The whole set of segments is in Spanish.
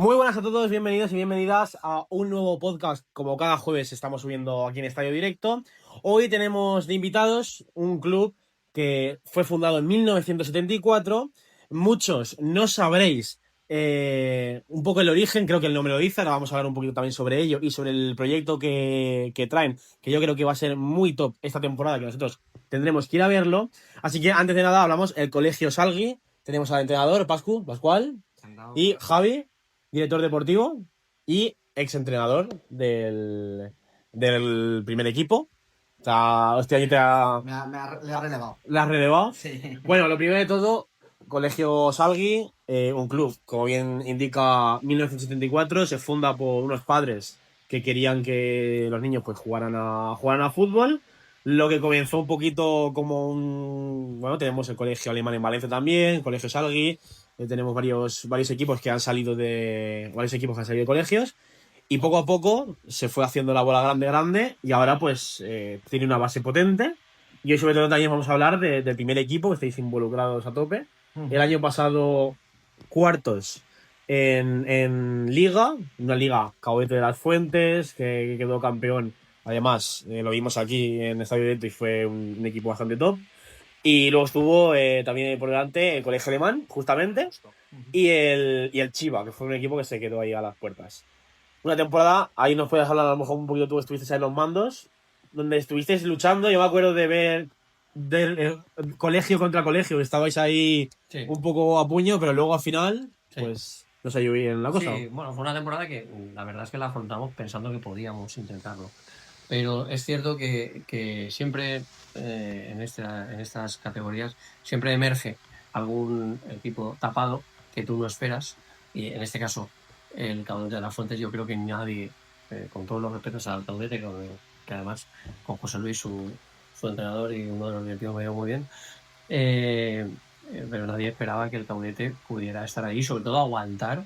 Muy buenas a todos, bienvenidos y bienvenidas a un nuevo podcast. Como cada jueves estamos subiendo aquí en Estadio Directo. Hoy tenemos de invitados un club que fue fundado en 1974. Muchos no sabréis un poco el origen, creo que el nombre lo dice. Ahora vamos a hablar un poquito también sobre ello y sobre el proyecto que traen, que yo creo que va a ser muy top esta temporada, que nosotros tendremos que ir a verlo. Así que antes de nada hablamos el Colegio Salgui. Tenemos al entrenador Pascual y Javi, director deportivo y exentrenador del primer equipo. O sea, este año Le ha relevado. la has relevado. Sí. Bueno, lo primero de todo, Colegio Salgui, un club, como bien indica, 1974, se funda por unos padres que querían que los niños pues jugaran a fútbol. Lo que comenzó un poquito como un... Bueno, tenemos el Colegio Alemán en Valencia también, Colegio Salgui, tenemos varios equipos que han salido de... varios equipos que han salido de colegios. Y poco a poco se fue haciendo la bola grande y ahora pues tiene una base potente. Y hoy sobre todo también vamos a hablar del primer equipo, que estáis involucrados a tope. El año pasado, cuartos en Liga, una liga Caudete de las Fuentes, que quedó campeón. Además, lo vimos aquí en Estadio Directo y fue un equipo bastante top. Y luego estuvo también por delante el Colegio Alemán, justamente, y el Chiva, que fue un equipo que se quedó ahí a las puertas. Una temporada, ahí nos puedes hablar a lo mejor un poquito, tú estuviste en los mandos, donde estuvisteis luchando. Yo me acuerdo de ver del colegio contra colegio, que estabais ahí Sí. un poco a puño, pero luego al final, Sí. pues no salió bien la cosa. Sí, bueno, fue una temporada que la verdad es que la afrontamos pensando que podíamos intentarlo. Pero es cierto que siempre en estas categorías siempre emerge algún equipo tapado que tú no esperas. Y en este caso, el Caudete de las Fuentes, yo creo que nadie, con todos los respetos al Caudete, que además con José Luis, su entrenador y uno de los directivos, me dio muy bien. Pero nadie esperaba que el Caudete pudiera estar ahí, sobre todo aguantar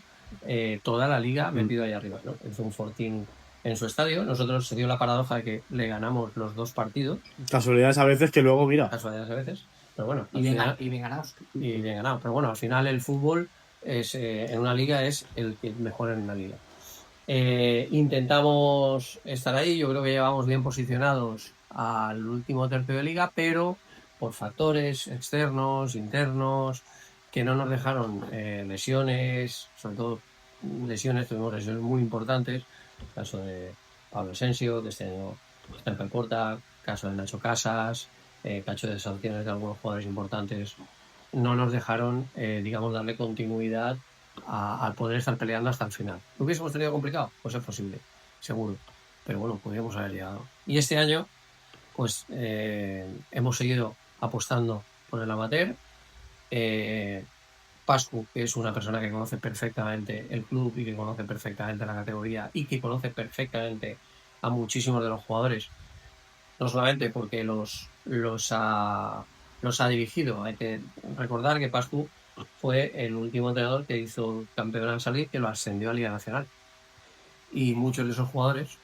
toda la liga metido ahí arriba, ¿no? Hizo un fortín en su estadio. Nosotros se dio la paradoja de que le ganamos los dos partidos. Casualidades a veces que luego, mira. Casualidades a veces. Pero bueno, Y bien ganados. y bien ganado. Pero bueno, al final el fútbol es en una liga es el que mejor en una liga. Intentamos estar ahí. Yo creo que llevamos bien posicionados al último tercio de liga, pero por factores externos, internos, que no nos dejaron lesiones, sobre todo tuvimos lesiones muy importantes, el caso de Pablo Asensio, que este año está en Pelporta, caso de Nacho Casas, caso de sanciones de algunos jugadores importantes, no nos dejaron, digamos, darle continuidad al poder estar peleando hasta el final. ¿Lo hubiésemos tenido complicado? Pues es posible, seguro, pero bueno, podríamos haber llegado. Y este año pues hemos seguido apostando por el amateur. Pascu, que es una persona que conoce perfectamente el club y que conoce perfectamente la categoría y que conoce perfectamente a muchísimos de los jugadores, no solamente porque los ha dirigido. Hay que recordar que Pascu fue el último entrenador que hizo campeón al salir, que lo ascendió a Liga Nacional. Y muchos de esos jugadores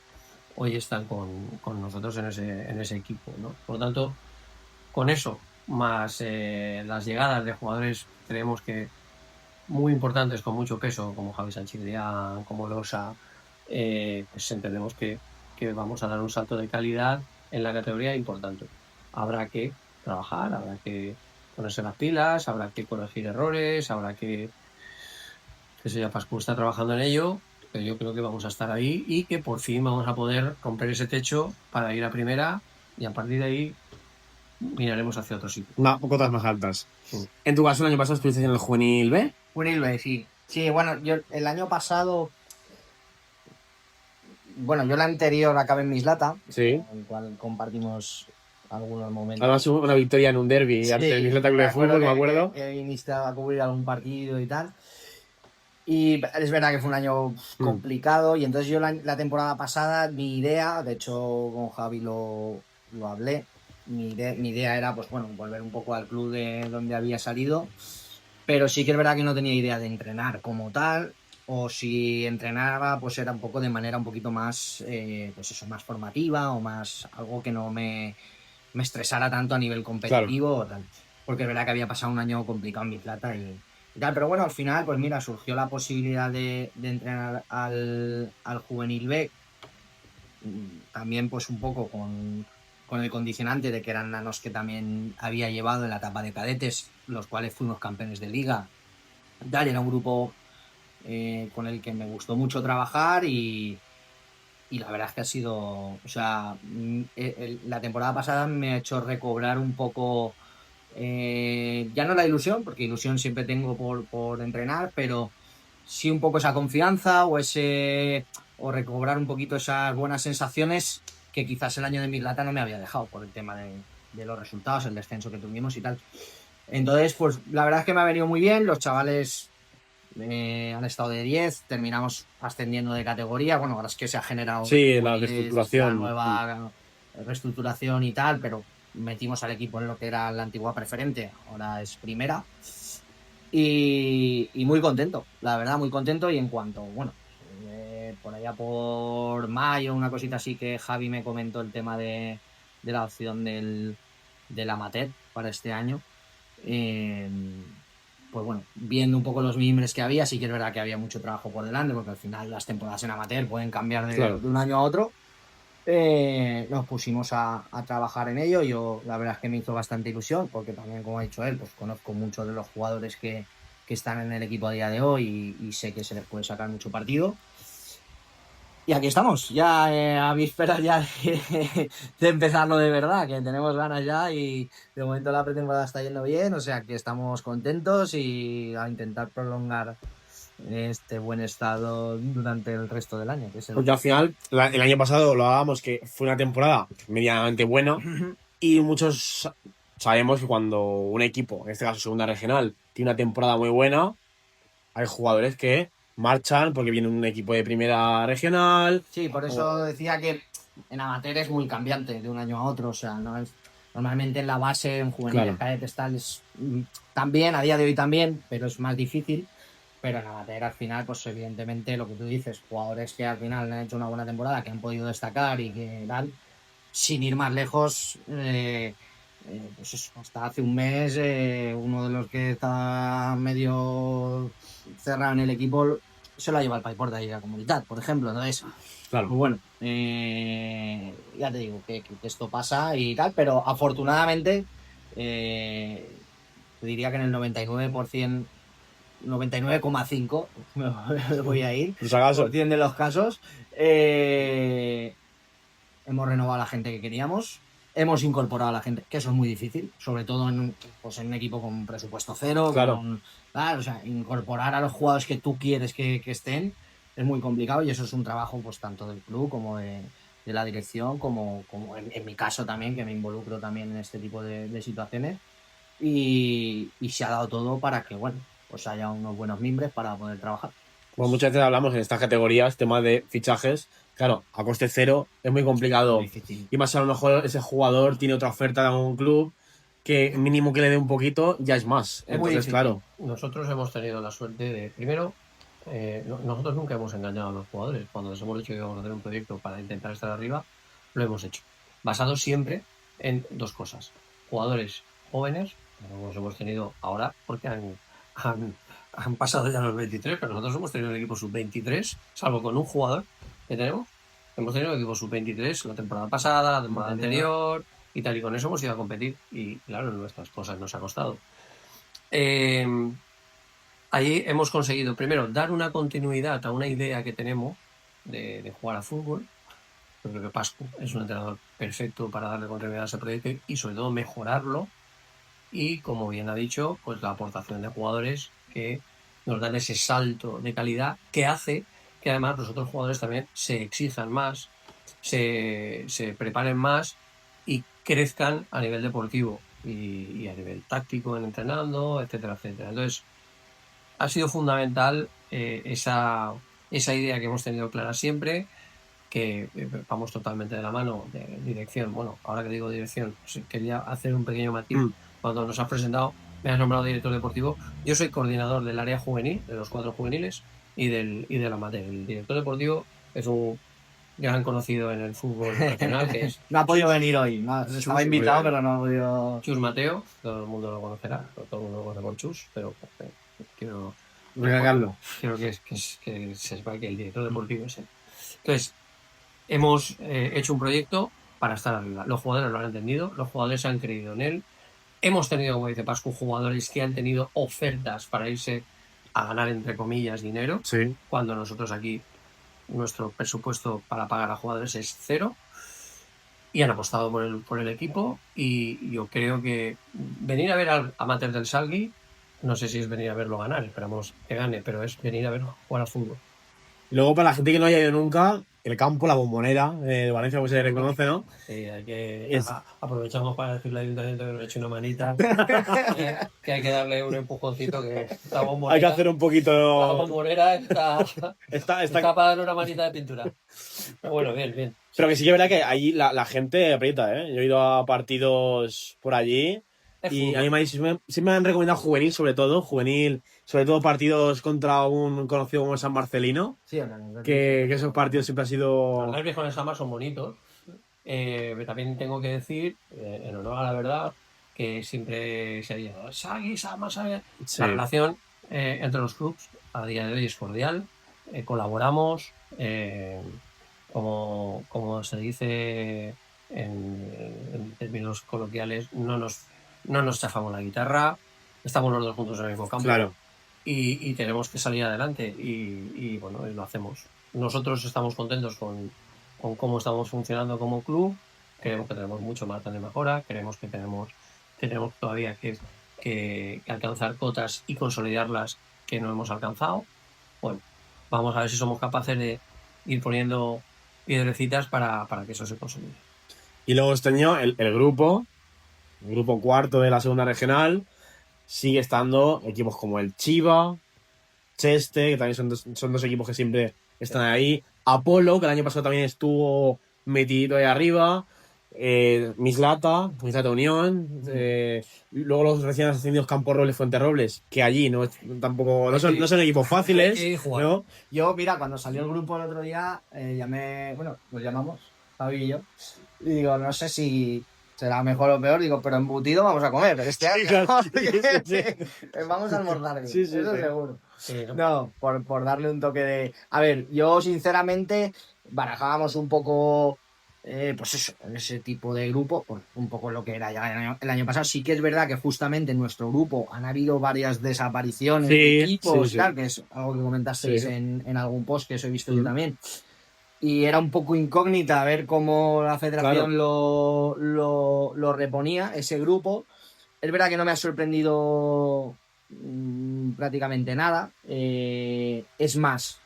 hoy están con nosotros en ese equipo, ¿no? Por lo tanto, con eso, más las llegadas de jugadores, creemos que muy importantes, con mucho peso, como Javi Sánchez Deán, como Losa, pues entendemos que vamos a dar un salto de calidad en la categoría importante. Habrá que trabajar, habrá que ponerse las pilas, habrá que corregir errores, habrá que se ya Pascu está trabajando en ello, pero yo creo que vamos a estar ahí y que por fin vamos a poder romper ese techo para ir a primera y a partir de ahí miraremos hacia otro sitio. Cotas más altas. Sí. En tu caso, el año pasado estuviste en el Juvenil B. Juvenil B, sí. Sí, bueno, yo el año pasado... Bueno, yo el anterior acabé en Mislata, Sí. con el cual compartimos algunos momentos. Además hubo una victoria en un derbi Sí, ante el Mislata Club de Fútbol, me acuerdo. Que viniste a cubrir algún partido y tal. Y es verdad que fue un año complicado. Y entonces yo la temporada pasada, mi idea, de hecho con Javi lo hablé, mi idea era, pues bueno, volver un poco al club de donde había salido. Pero sí que es verdad que no tenía idea de entrenar como tal. O si entrenaba, pues era un poco de manera un poquito más, pues eso, más formativa o más algo que no me estresara tanto a nivel competitivo o tal. Porque es verdad que había pasado un año complicado en Mi Plata y tal, pero bueno, al final, pues mira, surgió la posibilidad de entrenar al Juvenil B, también pues un poco con el condicionante de que eran nanos que también había llevado en la etapa de cadetes, los cuales fuimos campeones de liga. Tal, era un grupo con el que me gustó mucho trabajar y la verdad es que ha sido, o sea, la temporada pasada me ha hecho recobrar un poco, ya no la ilusión, porque ilusión siempre tengo por entrenar, pero sí un poco esa confianza o recobrar un poquito esas buenas sensaciones que quizás el año de Mislata no me había dejado por el tema de los resultados, el descenso que tuvimos y tal. Entonces, pues la verdad es que me ha venido muy bien, los chavales han estado de 10, terminamos ascendiendo de categoría. Bueno, ahora es que se ha generado Sí, la la reestructuración. nueva reestructuración y tal, pero metimos al equipo en lo que era la antigua preferente, ahora es primera. Y muy contento, la verdad, muy contento. Y en cuanto, bueno, por allá por mayo, una cosita así que Javi me comentó el tema de la opción del amateur para este año. Pues bueno, viendo un poco los mimbres que había, sí que es verdad que había mucho trabajo por delante, porque al final las temporadas en amateur pueden cambiar de un año a otro. Nos pusimos a trabajar en ello. Yo la verdad es que me hizo bastante ilusión, porque también, como ha dicho él, pues conozco muchos de los jugadores que están en el equipo a día de hoy y sé que se les puede sacar mucho partido. Y aquí estamos, ya a vísperas ya de empezarlo de verdad, que tenemos ganas ya y de momento la pretemporada está yendo bien, o sea que estamos contentos y a intentar prolongar este buen estado durante el resto del año. Porque al final, el año pasado lo hablábamos que fue una temporada medianamente buena y muchos sabemos que cuando un equipo, en este caso segunda regional, tiene una temporada muy buena, hay jugadores que marchan porque viene un equipo de primera regional. Sí, por eso decía que en amateur es muy cambiante de un año a otro, o sea, no es, normalmente en la base, en juveniles, cadetes, tal, es también, a día de hoy también, pero es más difícil. Pero en amateur al final, pues evidentemente lo que tú dices, jugadores que al final han hecho una buena temporada, que han podido destacar y que tal, sin ir más lejos, pues eso, hasta hace un mes uno de los que está medio cerrado en el equipo se lo ha llevado al Paiporta de la Comunidad, por ejemplo. Entonces, Claro. pues bueno, ya te digo que esto pasa y tal, pero afortunadamente te diría que en el 99%, 99,5 me voy a ir, Por si acaso. por 100 de los casos, hemos renovado a la gente que queríamos, hemos incorporado a la gente, que eso es muy difícil, sobre todo pues en un equipo con presupuesto cero, Claro. o sea, incorporar a los jugadores que tú quieres que estén es muy complicado y eso es un trabajo pues tanto del club como de la dirección, como en mi caso también, que me involucro también en este tipo de situaciones y se ha dado todo para que, bueno, pues haya unos buenos mimbres para poder trabajar. Pues muchas veces hablamos en estas categorías, tema de fichajes, claro, a coste cero es muy complicado. Muy difícil. Y más a lo mejor ese jugador tiene otra oferta de algún club que mínimo que le dé un poquito ya es más. Es muy Entonces, difícil. claro, Nosotros hemos tenido la suerte de, primero, nosotros nunca hemos engañado a los jugadores. Cuando les hemos dicho que íbamos a hacer un proyecto para intentar estar arriba, lo hemos hecho. Basado siempre en dos cosas. Jugadores jóvenes, como los hemos tenido ahora, porque han pasado ya los 23, pero nosotros hemos tenido un equipo sub-23, salvo con un jugador que tenemos. Hemos tenido un equipo sub-23 la temporada pasada, la temporada anterior, y tal, y con eso hemos ido a competir. Y claro, nuestras cosas nos ha costado. Ahí hemos conseguido, primero, dar una continuidad a una idea que tenemos de jugar a fútbol. Yo creo que Pascu es un entrenador perfecto para darle continuidad a ese proyecto y sobre todo mejorarlo. Y como bien ha dicho, pues la aportación de jugadores que nos dan ese salto de calidad que hace que además los otros jugadores también se exijan más, se preparen más y crezcan a nivel deportivo y a nivel táctico en entrenando, etcétera, etcétera. Entonces, ha sido fundamental esa idea que hemos tenido clara siempre, que vamos totalmente de la mano de dirección. Bueno, ahora que digo dirección, quería hacer un pequeño matiz. Cuando nos has presentado, me has nombrado director deportivo. Yo soy coordinador del área juvenil, de los 4 juveniles y del amateur. El director deportivo es un gran conocido en el fútbol nacional, que es... No ha podido venir hoy, no, estaba invitado, pero no ha podido... Chus Mateo, todo el mundo lo conocerá, todo el mundo lo conoce por Chus, pero quiero Recalcarlo. que se sepa que el director deportivo es él. Entonces, hemos hecho un proyecto para estar arriba. Los jugadores lo han entendido, los jugadores han creído en él. Hemos tenido, como dice Pascu, jugadores que han tenido ofertas para irse a ganar, entre comillas, dinero, Sí. cuando nosotros aquí, nuestro presupuesto para pagar a jugadores es 0, y han apostado por el equipo, y yo creo que venir a ver al amateur del Salgui, no sé si es venir a verlo ganar, esperamos que gane, pero es venir a verlo jugar al fútbol. Y luego, para la gente que no haya ido nunca, el campo, la Bombonera de Valencia, como se reconoce, ¿no? Sí, hay que Es- aprovechamos para decirle al ayuntamiento que nos eche una manita, que hay que darle un empujoncito, que la bombonera, Hay que hacer un la poquito... bombonera está Está... para darle una manita de pintura. Pero bueno, bien. Pero que sí que es verdad que allí la gente aprieta, ¿eh? Yo he ido a partidos por allí Es y a fútbol. mí sí me han recomendado juvenil, sobre todo partidos contra un conocido como San Marcelino, Sí, hablando que esos partidos siempre han sido... Los derbis con el Sama son bonitos. También tengo que decir, en honor a la verdad, que siempre se ha dicho Sagi, Sama, Sagi. Sí. La relación entre los clubes a día de hoy es cordial. Colaboramos, como se dice en términos coloquiales, no nos chafamos la guitarra, estamos los dos juntos en el mismo campo. Claro. Y tenemos que salir adelante, y bueno, y lo hacemos. Nosotros estamos contentos con cómo estamos funcionando como club. Creemos que tenemos mucho margen de mejora, creemos que tenemos todavía que alcanzar cotas y consolidarlas que no hemos alcanzado. Bueno, vamos a ver si somos capaces de ir poniendo piedrecitas para que eso se consolide. Y luego este año el grupo cuarto de la segunda regional, sigue estando equipos como el Chiva, Cheste, que también son dos equipos que siempre están ahí. Apolo, que el año pasado también estuvo metidito ahí arriba. Mislata Unión. Luego los recién ascendidos Campo Robles, Fuente Robles, que allí no son equipos fáciles, Hay que jugar. ¿no? Yo, mira, cuando salió el grupo el otro día, nos llamamos, Javi y yo, y digo, no sé si será mejor o peor, digo, pero embutido vamos a comer este año. claro, sí. Vamos a almorzar bien, Sí, eso sí. seguro. Sí, ¿no? No, por darle un toque de... A ver, yo sinceramente barajábamos un poco, pues eso, ese tipo de grupo, pues un poco lo que era ya el año pasado. Sí que es verdad que justamente en nuestro grupo han habido varias desapariciones de equipos, sí. tal, que es algo que comentasteis Sí. en algún post, que eso he visto yo también. Y era un poco incógnita ver cómo la federación lo reponía, ese grupo. Es verdad que no me ha sorprendido prácticamente nada. Es más,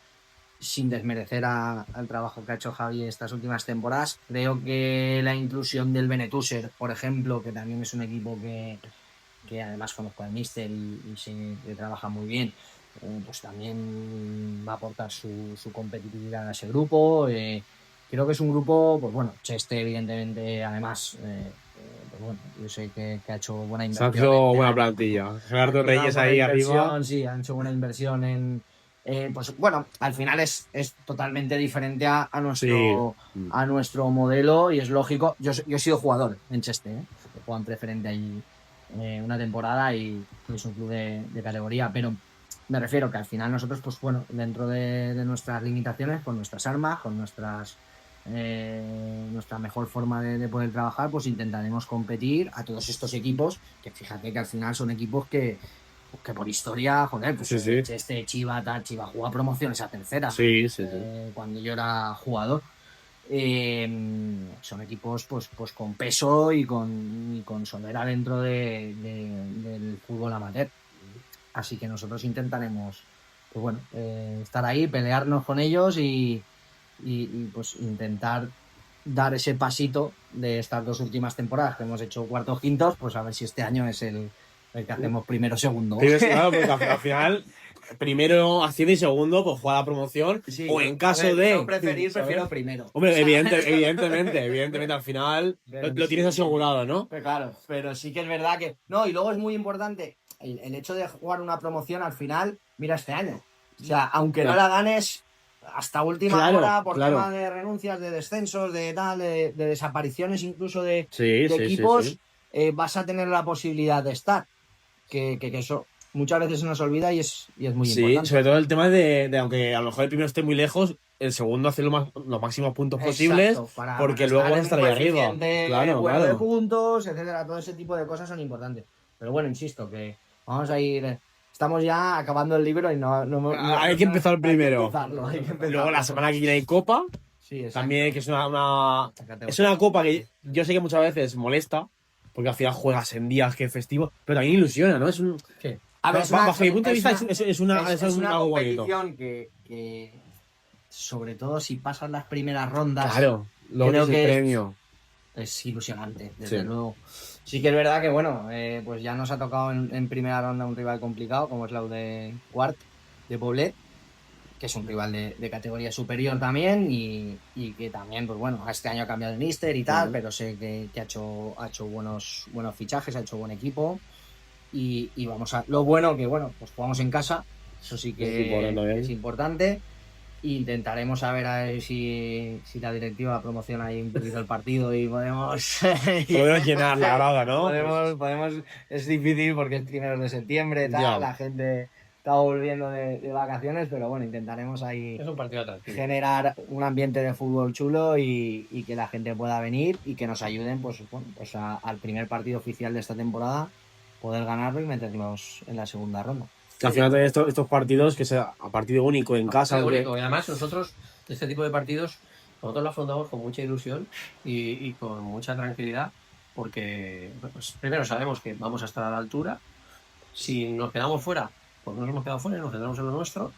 sin desmerecer al trabajo que ha hecho Javi estas últimas temporadas, creo que la inclusión del Benetúser, por ejemplo, que también es un equipo que además conozco al míster y sé que trabaja muy bien, pues también va a aportar su competitividad a ese grupo. Creo que es un grupo, pues bueno, Cheste evidentemente, además, pues bueno, yo sé que ha hecho buena Se ha inversión. hecho buena plantilla. Gerardo Reyes ahí arriba. Sí, han hecho buena inversión en... pues bueno, al final es totalmente diferente a nuestro modelo, y es lógico. Yo he sido jugador en Cheste, he jugado en preferente ahí una temporada, y es un club de categoría, pero me refiero que al final nosotros, pues bueno, dentro de nuestras limitaciones, con nuestras armas, con nuestra mejor forma de poder trabajar, pues intentaremos competir a todos estos equipos, que fíjate que al final son equipos que por historia, joder, pues Sí. Chiva jugó a promociones a tercera, Sí. cuando yo era jugador. Son equipos pues con peso y con solera dentro del fútbol amateur. Así que nosotros intentaremos, pues bueno, estar ahí, pelearnos con ellos y pues intentar dar ese pasito de estas dos últimas temporadas que hemos hecho cuartos, quintos, pues a ver si este año es el que hacemos primero, segundo. Claro, porque al final, primero asciende y segundo, pues juega la promoción. Sí, o en caso de. yo prefiero primero. Hombre, O sea, evidentemente, al final lo tienes asegurado, ¿no? Pero claro, pero sí que es verdad que... No, y luego es muy importante el hecho de jugar una promoción al final, mira este año. O sea, aunque no la ganes hasta última hora por tema de renuncias, de descensos, de tal, de desapariciones incluso de equipos, vas a tener la posibilidad de estar. Que eso muchas veces se nos olvida y es muy Sí, importante. sobre todo el tema de aunque a lo mejor el primero esté muy lejos, el segundo hace los máximos puntos posibles, Exacto, porque para luego estar van a en estar un ahí arriba. coeficiente Claro, bueno de claro. puntos, etcétera, todo ese tipo de cosas son importantes. Pero bueno, insisto, que vamos a ir. Estamos ya acabando el libro y Hay que empezar primero. Hay que empezarlo. Luego la semana que viene hay Copa, Sí, exacto. también, que es una copa que yo sé que muchas veces molesta, porque al final juegas en días que es festivo, pero también ilusiona, ¿no? Es un, Sí. A ver, bajo mi punto de vista es una algo bonito. competición que, sobre todo si pasas las primeras rondas, Claro, luego creo tienes el que premio. es ilusionante, desde Sí. luego. Sí que es verdad que, bueno, pues ya nos ha tocado en primera ronda un rival complicado, como es la U de Quart, de Poblet, que es un rival de categoría superior también y que también, pues bueno, este año ha cambiado el míster y tal, pero sé que ha hecho buenos fichajes, ha hecho buen equipo y vamos a... Lo bueno que, bueno, pues jugamos en casa, eso sí que es importante. Intentaremos a ver si la directiva promociona ahí un poquito el partido y podemos llenar la grada, ¿no? podemos, es difícil porque es 1 de septiembre, tal, Ya. la gente está volviendo de vacaciones, pero bueno, intentaremos ahí Es un partido atractivo. generar un ambiente de fútbol chulo y que la gente pueda venir y que nos ayuden pues al primer partido oficial de esta temporada, poder ganarlo y meternos en la segunda ronda. Al final de estos partidos, que sea a partido único en casa. Único. Y además nosotros, este tipo de partidos, nosotros lo afrontamos con mucha ilusión y con mucha tranquilidad, porque pues, primero sabemos que vamos a estar a la altura. Si nos quedamos fuera, pues no nos hemos quedado fuera, nos quedamos en lo nuestro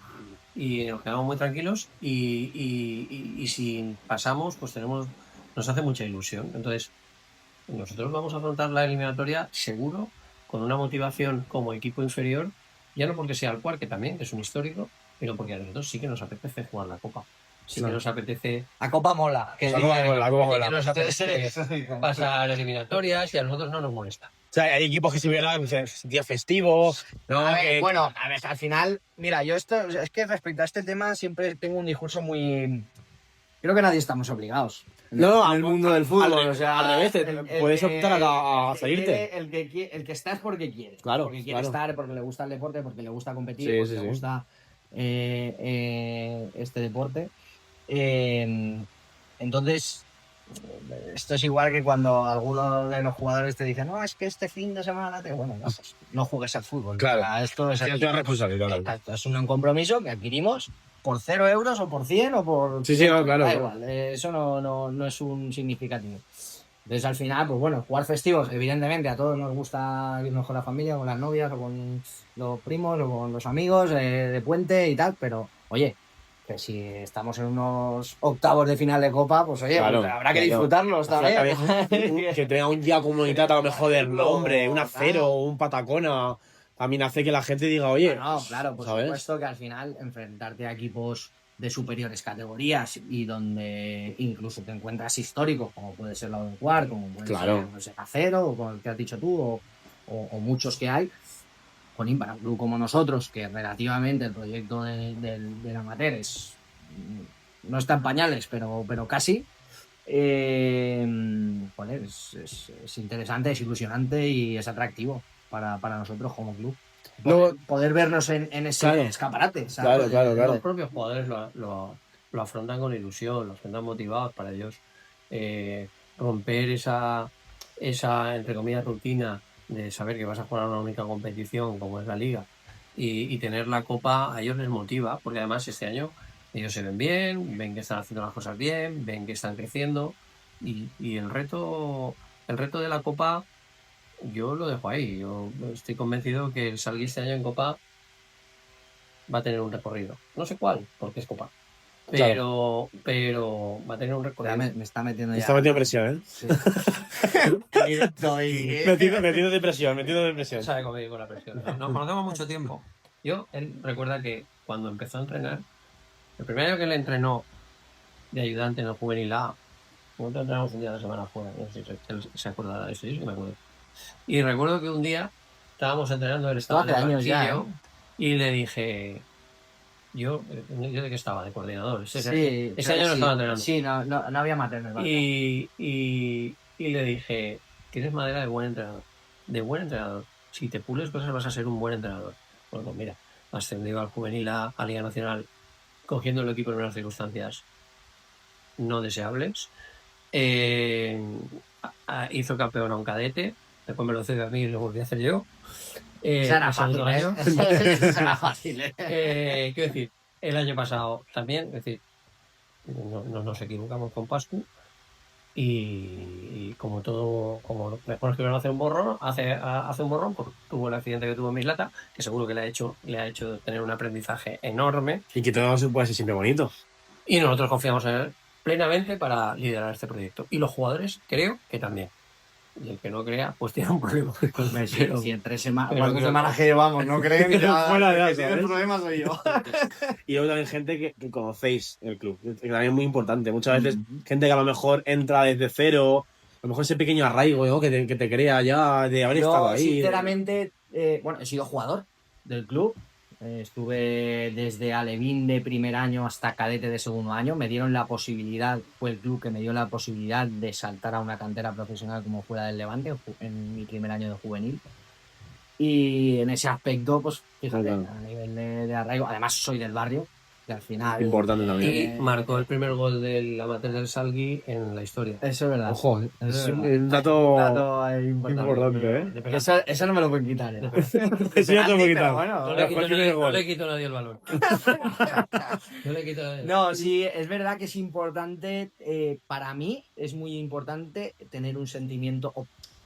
y nos quedamos muy tranquilos y si pasamos, pues nos hace mucha ilusión. Entonces, nosotros vamos a afrontar la eliminatoria seguro, con una motivación como equipo inferior, ya no porque sea el Cuart, que también es un histórico, pero porque a nosotros sí que nos apetece jugar la Copa. Sí que nos apetece... La Copa mola. La Copa mola. Nos apetece pasar eliminatorias y a nosotros no nos molesta. O sea, hay equipos que se vieran día festivo, ¿no? A ver, bueno, a ver, al final, mira, yo es que respecto a este tema siempre tengo un discurso muy... Creo que nadie estamos obligados. No, en el mundo del fútbol, o sea, al revés, puedes optar a salirte. El que está es porque quiere. Claro, porque quiere claro. estar, porque le gusta el deporte, porque le gusta competir, Sí, porque sí, le sí. gusta este deporte. Entonces, esto es igual que cuando alguno de los jugadores te dice, no, es que este fin de semana bueno, no, pues, no juegues al fútbol. Claro. O sea, esto es una responsabilidad. exacto, es un compromiso que adquirimos por 0 euros o por 100 o por... Sí, no, claro. Da igual, eso no es un significativo. Entonces, al final, pues bueno, jugar festivos, evidentemente, a todos nos gusta irnos con la familia, con las novias, o con los primos, o con los amigos, de puente y tal, pero, oye, que si estamos en unos octavos de final de Copa, pues oye, Claro, pues habrá que claro. disfrutarlos también. Que tenga un día comunitario, a lo mejor del nombre, un Claro. acero, un patacona, también hace que la gente diga, oye, No, claro, por ¿sabes? supuesto que al final enfrentarte a equipos de superiores categorías y donde incluso te encuentras históricos, como puede ser la de Quart, como puede Claro. ser, no sé, Acero, o como el que has dicho tú, o muchos que hay, con para un club como nosotros, que relativamente el proyecto del amateur no está en pañales, pero casi, joder, es interesante, es ilusionante y es atractivo para nosotros como club. Poder vernos en ese Claro. escaparate, ¿sabes? Claro. Los propios jugadores lo afrontan con ilusión, lo afrontan motivados para ellos. Romper esa, entre comillas, rutina de saber que vas a jugar a una única competición como es la Liga y tener la Copa a ellos les motiva, porque además este año ellos se ven bien, ven que están haciendo las cosas bien, ven que están creciendo y el reto de la Copa yo lo dejo ahí. Yo estoy convencido que el Salguí este año en Copa va a tener un recorrido. No sé cuál, porque es Copa. Pero va a tener un recorrido. Me está metiendo ya. Me está metiendo presión, ¿eh? Sí. metiendo depresión. Sabe conmigo con la presión. Nos conocemos mucho tiempo. Él recuerda que cuando empezó a entrenar, el primer año que le entrenó de ayudante en el juvenil A, nosotros entrenamos un día de la semana fuera, no sé si él se acuerda de eso, yo sí que me acuerdo. Y recuerdo que un día estábamos entrenando, él estaba en el años ya, banquillo, y le dije, yo de qué estaba, de coordinador. Ese año no estaba entrenando. Sí, no había materno. Y le dije, tienes madera de buen entrenador. De buen entrenador. Si te pules cosas vas a ser un buen entrenador. Pues mira, ascendió al juvenil a Liga Nacional, cogiendo el equipo en unas circunstancias no deseables. Hizo campeón a un cadete, después me lo cedió a mí y lo volví a hacer yo. Esa era el segundo fácil, año. Esa era fácil, Quiero decir, el año pasado también, es decir, no nos equivocamos con Pascu y como todo, como mejor que no hace un borrón, hace un borrón, pues tuvo el accidente que tuvo en Mislata, que seguro que le ha hecho tener un aprendizaje enorme. Y que todo eso puede ser siempre bonito. Y nosotros confiamos en él plenamente para liderar este proyecto. Y los jugadores creo que también. Y el que no crea, pues tiene un problema. Si en 3 semanas que llevamos no creen, Fuera de que eso, tiene el ¿ves? problema soy yo. Y luego también gente que conocéis el club, que también es muy importante. Muchas veces gente que a lo mejor entra desde cero, a lo mejor ese pequeño arraigo, ¿no? que te crea ya de haber estado Yo, ahí. sinceramente, bueno, he sido jugador del club. Estuve desde alevín de primer año hasta cadete de segundo año. Me dieron la posibilidad, fue el club que me dio la posibilidad de saltar a una cantera profesional como fuera del Levante en mi primer año de juvenil. Y en ese aspecto, pues fíjate, Claro. a nivel de arraigo, además soy del barrio, que al final. Importante también. Y marcó el primer gol del amateur del Salgui en la historia. Eso es verdad. Ojo, Eso es es un verdad. dato ahí importante, ¿eh? Eso no me lo pueden quitar, ¿eh? Eso ya te lo puedo Pero quitar. bueno, No le quito a nadie el balón. No le quito a nadie. No, sí, es verdad que es importante, para mí es muy importante tener un sentimiento,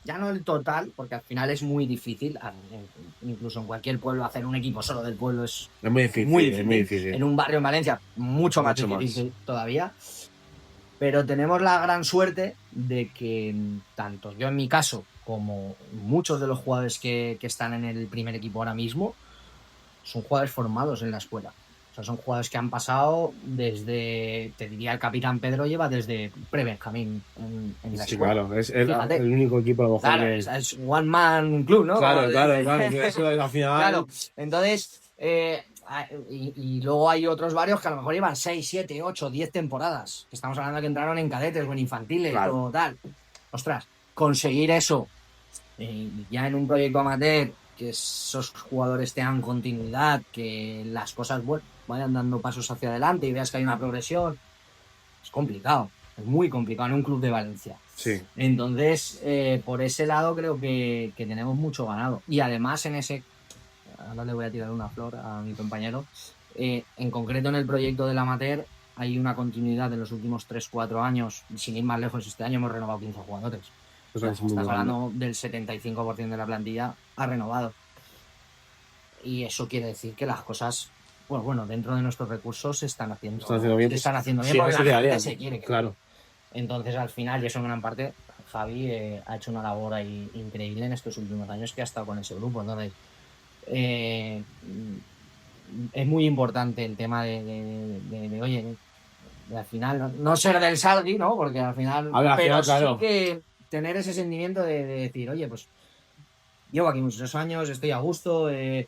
ya no el total, porque al final es muy difícil, incluso en cualquier pueblo hacer un equipo solo del pueblo es Es muy difícil. muy Es difícil. muy difícil. En un barrio en Valencia mucho más Mucho difícil todavía. Pero tenemos la gran suerte de que tanto yo en mi caso como muchos de los jugadores que están en el primer equipo ahora mismo son jugadores formados en la escuela. O sea, son jugadores que han pasado desde, te diría, el capitán Pedro lleva desde pre-Benjamín en la Sí, escuela. claro, es Fíjate. el único equipo a lo mejor Claro, que... es one man club, ¿no? Claro, Como- claro, eso al final... Claro, entonces, y luego hay otros varios que a lo mejor llevan 6, 7, 8, 10 temporadas. Que estamos hablando que entraron en cadetes o en infantiles Claro. o tal. Ostras, conseguir eso ya en un proyecto amateur, que esos jugadores tengan continuidad, que las cosas vayan dando pasos hacia adelante y veas que hay una progresión, es complicado. Es muy complicado en un club de Valencia. Sí, Entonces, por ese lado creo que tenemos mucho ganado. Y además en ese, ahora le voy a tirar una flor a mi compañero, en concreto en el proyecto del amateur hay una continuidad en los últimos 3-4 años, sin ir más lejos, este año hemos renovado 15 jugadores. O sea, es muy estás grande. hablando del 75% de la plantilla ha renovado. Y eso quiere decir que las cosas, bueno, dentro de nuestros recursos se están haciendo, bien. se están haciendo bien Sí, porque eso la quedaría. gente se quiere. Claro. Entonces, al final, y eso en gran parte, Javi ha hecho una labor ahí increíble en estos últimos años que ha estado con ese grupo. Entonces, es muy importante el tema de oye, al final, no ser del Salgui, ¿no? Porque al final, A ver, al pero final, claro. sí que tener ese sentimiento de decir, oye, pues llevo aquí muchos años, estoy a gusto, este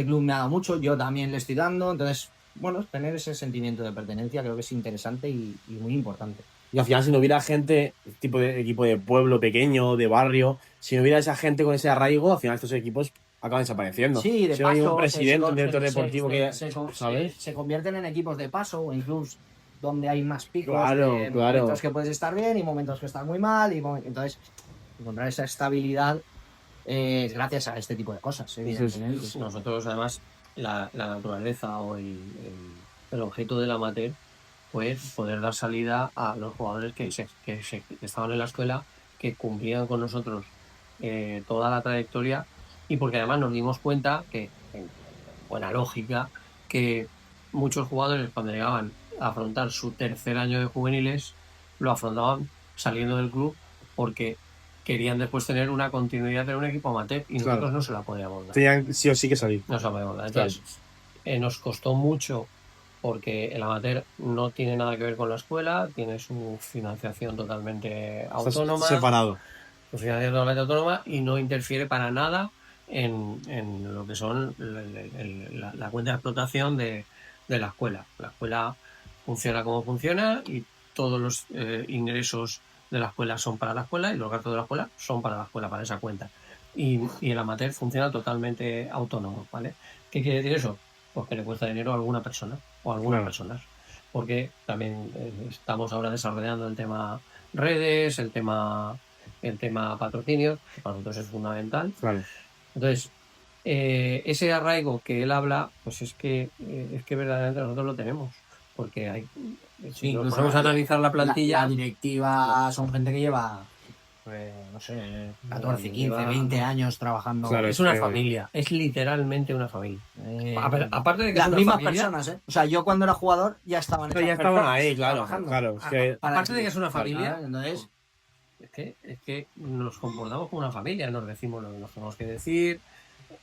club me ha dado mucho, yo también le estoy dando, entonces, bueno, tener ese sentimiento de pertenencia creo que es interesante y muy importante. Y al final, si no hubiera gente, tipo de equipo de pueblo pequeño, de barrio, si no hubiera esa gente con ese arraigo, al final estos equipos acaban desapareciendo. Sí, de si no hay paso, un presidente, un se- director se- deportivo se- que... se- ¿sabes? se convierten en equipos de paso o en clubs donde hay más picos, Claro, de claro. momentos que puedes estar bien y momentos que estás muy mal, entonces encontrar esa estabilidad es gracias a este tipo de cosas, evidentemente. Nosotros, además, la naturaleza o el objeto del amateur, pues poder dar salida a los jugadores que estaban en la escuela, que cumplían con nosotros toda la trayectoria, y porque además nos dimos cuenta que, en buena lógica, que muchos jugadores cuando llegaban a afrontar su tercer año de juveniles, lo afrontaban saliendo del club porque querían después tener una continuidad en un equipo amateur y nosotros Claro. no se la podíamos dar. Tenían sí o sí que salir. No se la podíamos dar. Entonces, nos costó mucho porque el amateur no tiene nada que ver con la escuela, tiene su financiación totalmente autónoma. Estás separado. Su financiación totalmente autónoma y no interfiere para nada en lo que son la cuenta de explotación de la escuela. La escuela funciona como funciona y todos los ingresos de la escuela son para la escuela y los gastos de la escuela son para la escuela, para esa cuenta. y el amateur funciona totalmente autónomo, ¿vale? ¿Qué quiere decir eso? Pues que le cuesta dinero a alguna persona o a algunas personas, porque también estamos ahora desarrollando el tema redes, el tema patrocinios, que para nosotros es fundamental. Claro. Entonces, ese arraigo que él habla, pues es que verdaderamente nosotros lo tenemos, porque hay, si nos incluso ponemos a analizar la plantilla, La directiva son gente que lleva, no sé, 14, 15, 20 años trabajando. Claro, es una familia, es literalmente una familia. Aparte de que las es una mismas familia, personas, ¿eh? O sea, yo cuando era jugador ya estaban Pero ya esas estaban personas ahí, claro, trabajando. claro. Es que, aparte de que es una familia, Entonces, es que nos comportamos como una familia, nos decimos lo que nos tenemos que decir.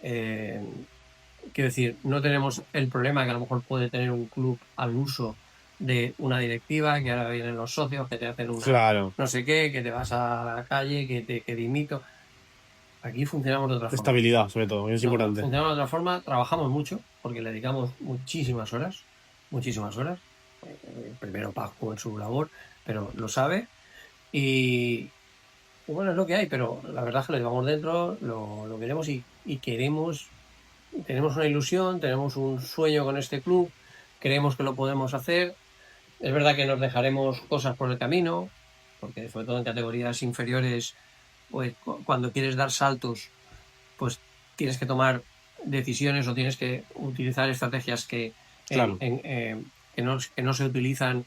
Quiero decir, no tenemos el problema que a lo mejor puede tener un club al uso de una directiva, que ahora vienen los socios, que te hacen no sé qué, que te vas a la calle, que dimito. Aquí funcionamos de otra forma. estabilidad, sobre todo, es importante. Funcionamos de otra forma, trabajamos mucho, porque le dedicamos muchísimas horas. Primero Paco en su labor, pero lo sabe. Y bueno, es lo que hay, pero la verdad es que lo llevamos dentro, lo queremos y queremos. Tenemos una ilusión, tenemos un sueño con este club, creemos que lo podemos hacer. Es verdad que nos dejaremos cosas por el camino, porque sobre todo en categorías inferiores, pues cuando quieres dar saltos, pues tienes que tomar decisiones o tienes que utilizar estrategias que no se utilizan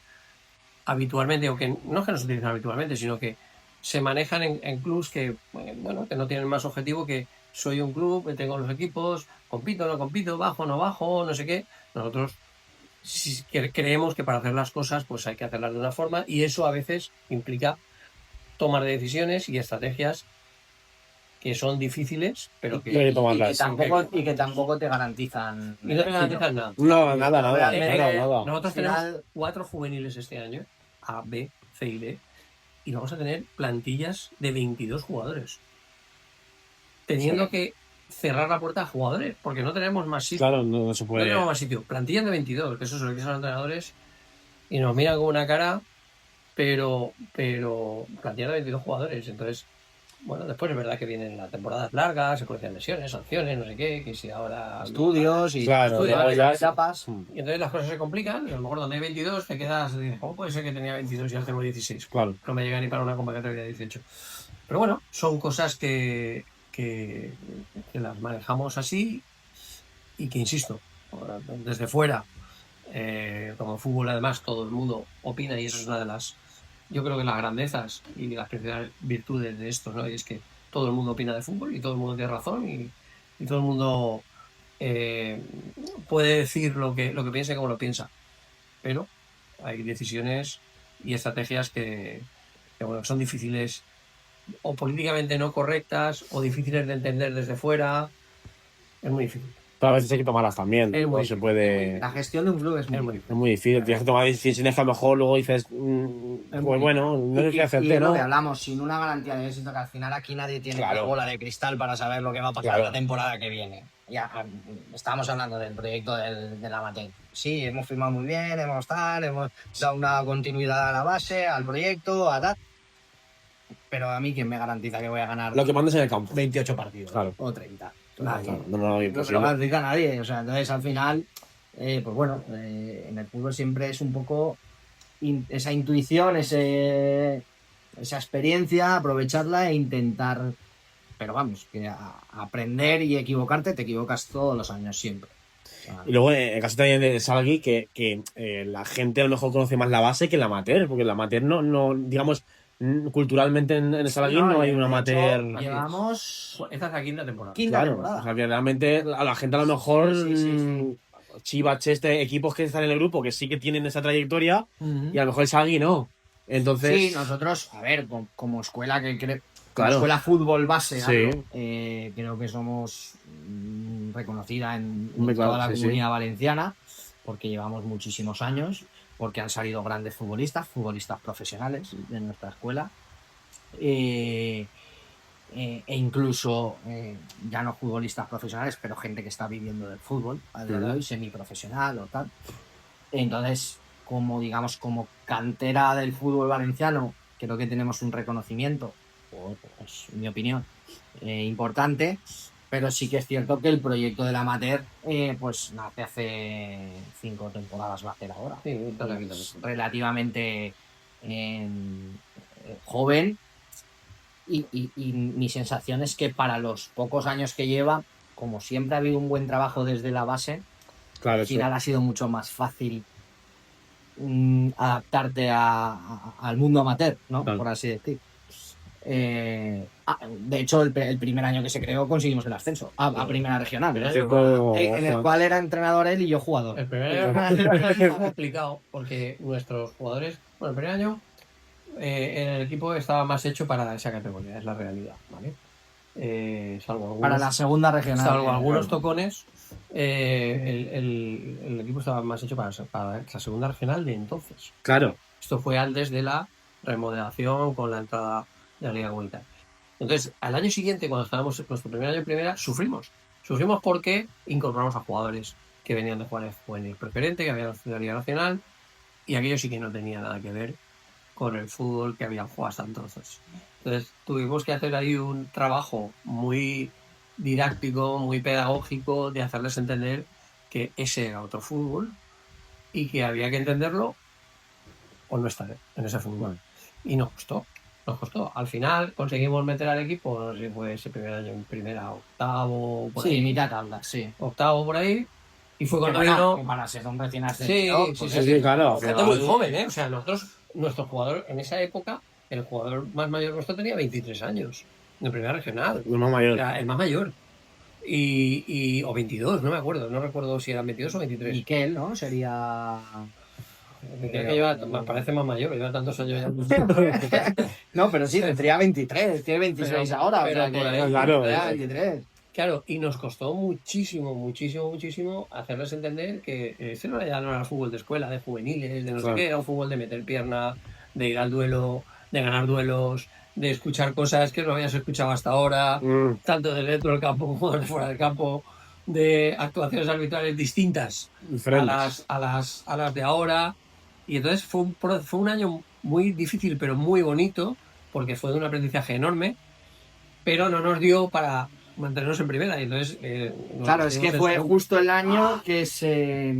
habitualmente, o que no es que no se utilizan habitualmente, sino que se manejan en clubs que no tienen más objetivo que soy un club, tengo los equipos, compito, no compito, bajo, no bajo, no sé qué. Nosotros creemos que para hacer las cosas pues hay que hacerlas de una forma, y eso a veces implica tomar decisiones y estrategias que son difíciles, pero que tampoco te garantizan. Y no te garantizan nada. No, nada. Nosotros tenemos 4 juveniles este año, A, B, C y D, y vamos a tener plantillas de 22 jugadores. Teniendo que cerrar la puerta a jugadores, porque no tenemos más sitio. Claro, no se puede. No tenemos más sitio. Plantillas de 22, que eso se lo dicen a los entrenadores, y nos miran con una cara, pero plantillas de 22 jugadores. Entonces, bueno, después es verdad que vienen las temporadas largas, se producen lesiones, sanciones, no sé qué, que si ahora... Estudios y etapas. Y entonces las cosas se complican, y a lo mejor donde hay 22 te quedas y dices, ¿cómo puede ser que tenía 22 y ahora tengo 16? Claro. No me llega ni para una convocatoria de 18. Pero bueno, son cosas que las manejamos así, y que, insisto, desde fuera, como fútbol además todo el mundo opina, y eso es una de las, yo creo que las grandezas y las principales virtudes de esto, ¿no? Y es que todo el mundo opina de fútbol y todo el mundo tiene razón, y todo el mundo puede decir lo que piensa y cómo lo piensa, pero hay decisiones y estrategias que son difíciles, o políticamente no correctas, o difíciles de entender desde fuera. Es muy difícil. Pero a veces hay que tomarlas también. No se puede. La gestión de un club es muy difícil. Tienes que tomar decisiones que a lo mejor luego dices, pues bueno, no sé qué hacerte, y ¿no? Lo que hablamos, sin una garantía de éxito, que al final aquí nadie tiene la bola de cristal para saber lo que va a pasar la temporada que viene. Ya estábamos hablando del proyecto del amateur. Sí, hemos firmado muy bien, hemos dado una continuidad a la base, al proyecto, a tal. Pero a mí, ¿quién me garantiza que voy a ganar? Lo que mandes en el campo. 28 partidos. Claro. O 30. Nadie. No, no se lo garantiza a nadie. O sea, entonces al final, pues bueno, en el fútbol siempre es un poco esa intuición, esa experiencia, aprovecharla e intentar. Pero vamos, que aprender y equivocarte, te equivocas todos los años siempre. Y luego, en el caso también de Salgui, que la gente a lo mejor conoce más la base que el amateur, porque el amateur no digamos, culturalmente en el Salgui no hay un amateur. Llevamos. Esta es la quinta temporada. O sea, que realmente a la gente a lo mejor. Chivas, equipos que están en el grupo que sí que tienen esa trayectoria, y a lo mejor el Salgui no. Entonces. Sí, nosotros, a ver, como escuela como escuela fútbol base, creo que somos reconocida en toda la comunidad valenciana, porque llevamos muchísimos años, porque han salido grandes futbolistas profesionales de nuestra escuela, e incluso ya no futbolistas profesionales, pero gente que está viviendo del fútbol a día de hoy, semiprofesional o tal. Entonces, como cantera del fútbol valenciano, creo que tenemos un reconocimiento, pues, mi opinión, importante, pero sí que es cierto que el proyecto del amateur pues nace hace 5 temporadas, va a hacer ahora. Sí, Es relativamente joven y mi sensación es que para los pocos años que lleva, como siempre ha habido un buen trabajo desde la base, Claro, al eso. final ha sido mucho más fácil adaptarte al mundo amateur, ¿no? Claro. Por así decir. De hecho, el primer año que se creó conseguimos el ascenso a primera regional, Primera en el cual era entrenador él y yo jugador. El primer año fue complicado porque nuestros jugadores, bueno, el primer año el equipo estaba más hecho para esa categoría, es la realidad, ¿vale? Salvo algunos, Para la segunda regional. salvo algunos tocones, el equipo estaba más hecho para la segunda regional de entonces. Claro. Esto fue antes de la remodelación con la entrada de la Liga Comunitaria. Entonces, al año siguiente, cuando estábamos en nuestro primer año en primera, sufrimos. Sufrimos porque incorporamos a jugadores que venían de jugar en juvenil preferente, que habían nacido en la Liga Nacional, y aquello sí que no tenía nada que ver con el fútbol que habían jugado hasta entonces. Entonces, tuvimos que hacer ahí un trabajo muy didáctico, muy pedagógico, de hacerles entender que ese era otro fútbol y que había que entenderlo o no estar en ese fútbol. Y nos costó. Al final conseguimos meter al equipo, no sé si fue ese primer año en primera, octavo, por Sí, ahí. mitad tabla, sí. Octavo por ahí. Y fue cuando Bueno, vino. para ser un recién Sí, ascendido, sí, pues sí, claro. Gente muy joven, ¿eh? O sea, nuestro jugador en esa época, el jugador más mayor nuestro tenía 23 años, de primera regional. El más mayor. O sea, el más mayor. O 22, no me acuerdo. No recuerdo si eran 22 o 23. Miquel, ¿no? Sería... Me parece más mayor, lleva tantos años ya. No, pero sí, tendría 23, tiene 26 Pero- ahora. pero o sea que por ahí, claro, tendría claro. 23. Claro, y nos costó muchísimo hacerles entender que ese no era fútbol de escuela, de juveniles, de no sé Claro. qué, era un fútbol de meter pierna, de ir al duelo, de ganar duelos, de escuchar cosas que no habías escuchado hasta ahora, tanto de dentro del campo como de fuera del campo, de actuaciones arbitrales distintas Diferentes. a las de ahora. Y entonces fue un año muy difícil, pero muy bonito, porque fue de un aprendizaje enorme, pero no nos dio para mantenernos en primera. Y entonces, Claro, es que fue justo el año que se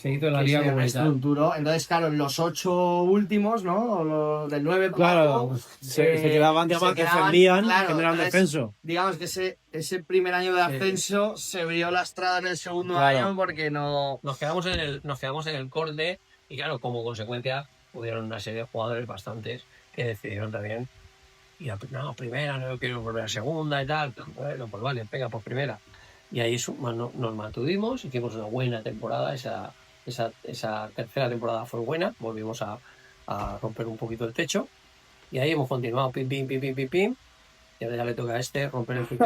hizo la Liga Comunitaria. reestructuró. Entonces, claro, los 8 últimos, ¿no? Los del 9 para Claro, abajo, se quedaban, digamos, que defendían, claro, que no eran entonces, descenso. Digamos que ese primer año de ascenso se vio lastrado en el segundo Claro. año porque no... Nos quedamos en el corte y claro, como consecuencia hubieron una serie de jugadores bastantes que decidieron también ir a primera, no quiero volver a segunda y tal. Bueno, pues vale, venga, pues primera. Y ahí nos mantuvimos, hicimos una buena temporada, esa tercera temporada fue buena, volvimos a romper un poquito el techo y ahí hemos continuado, pim, pim, pim, pim, pim, pim. Y ahora ya le toca a este romper el techo.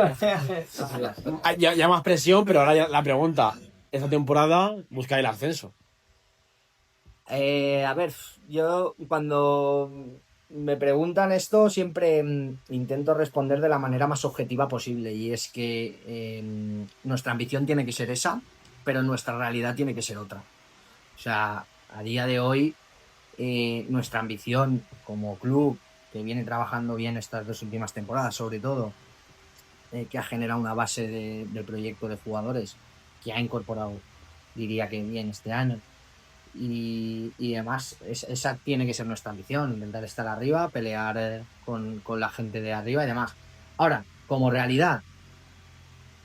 Ya más presión, pero ahora ya la pregunta. Esta temporada busca el ascenso. A ver, yo cuando me preguntan esto siempre intento responder de la manera más objetiva posible y es que nuestra ambición tiene que ser esa, pero nuestra realidad tiene que ser otra. O sea, a día de hoy nuestra ambición como club, que viene trabajando bien estas 2 últimas temporadas sobre todo, que ha generado una base del proyecto de jugadores, que ha incorporado, diría que bien este año, y demás, esa tiene que ser nuestra ambición, intentar estar arriba, pelear con la gente de arriba y demás. Ahora, como realidad,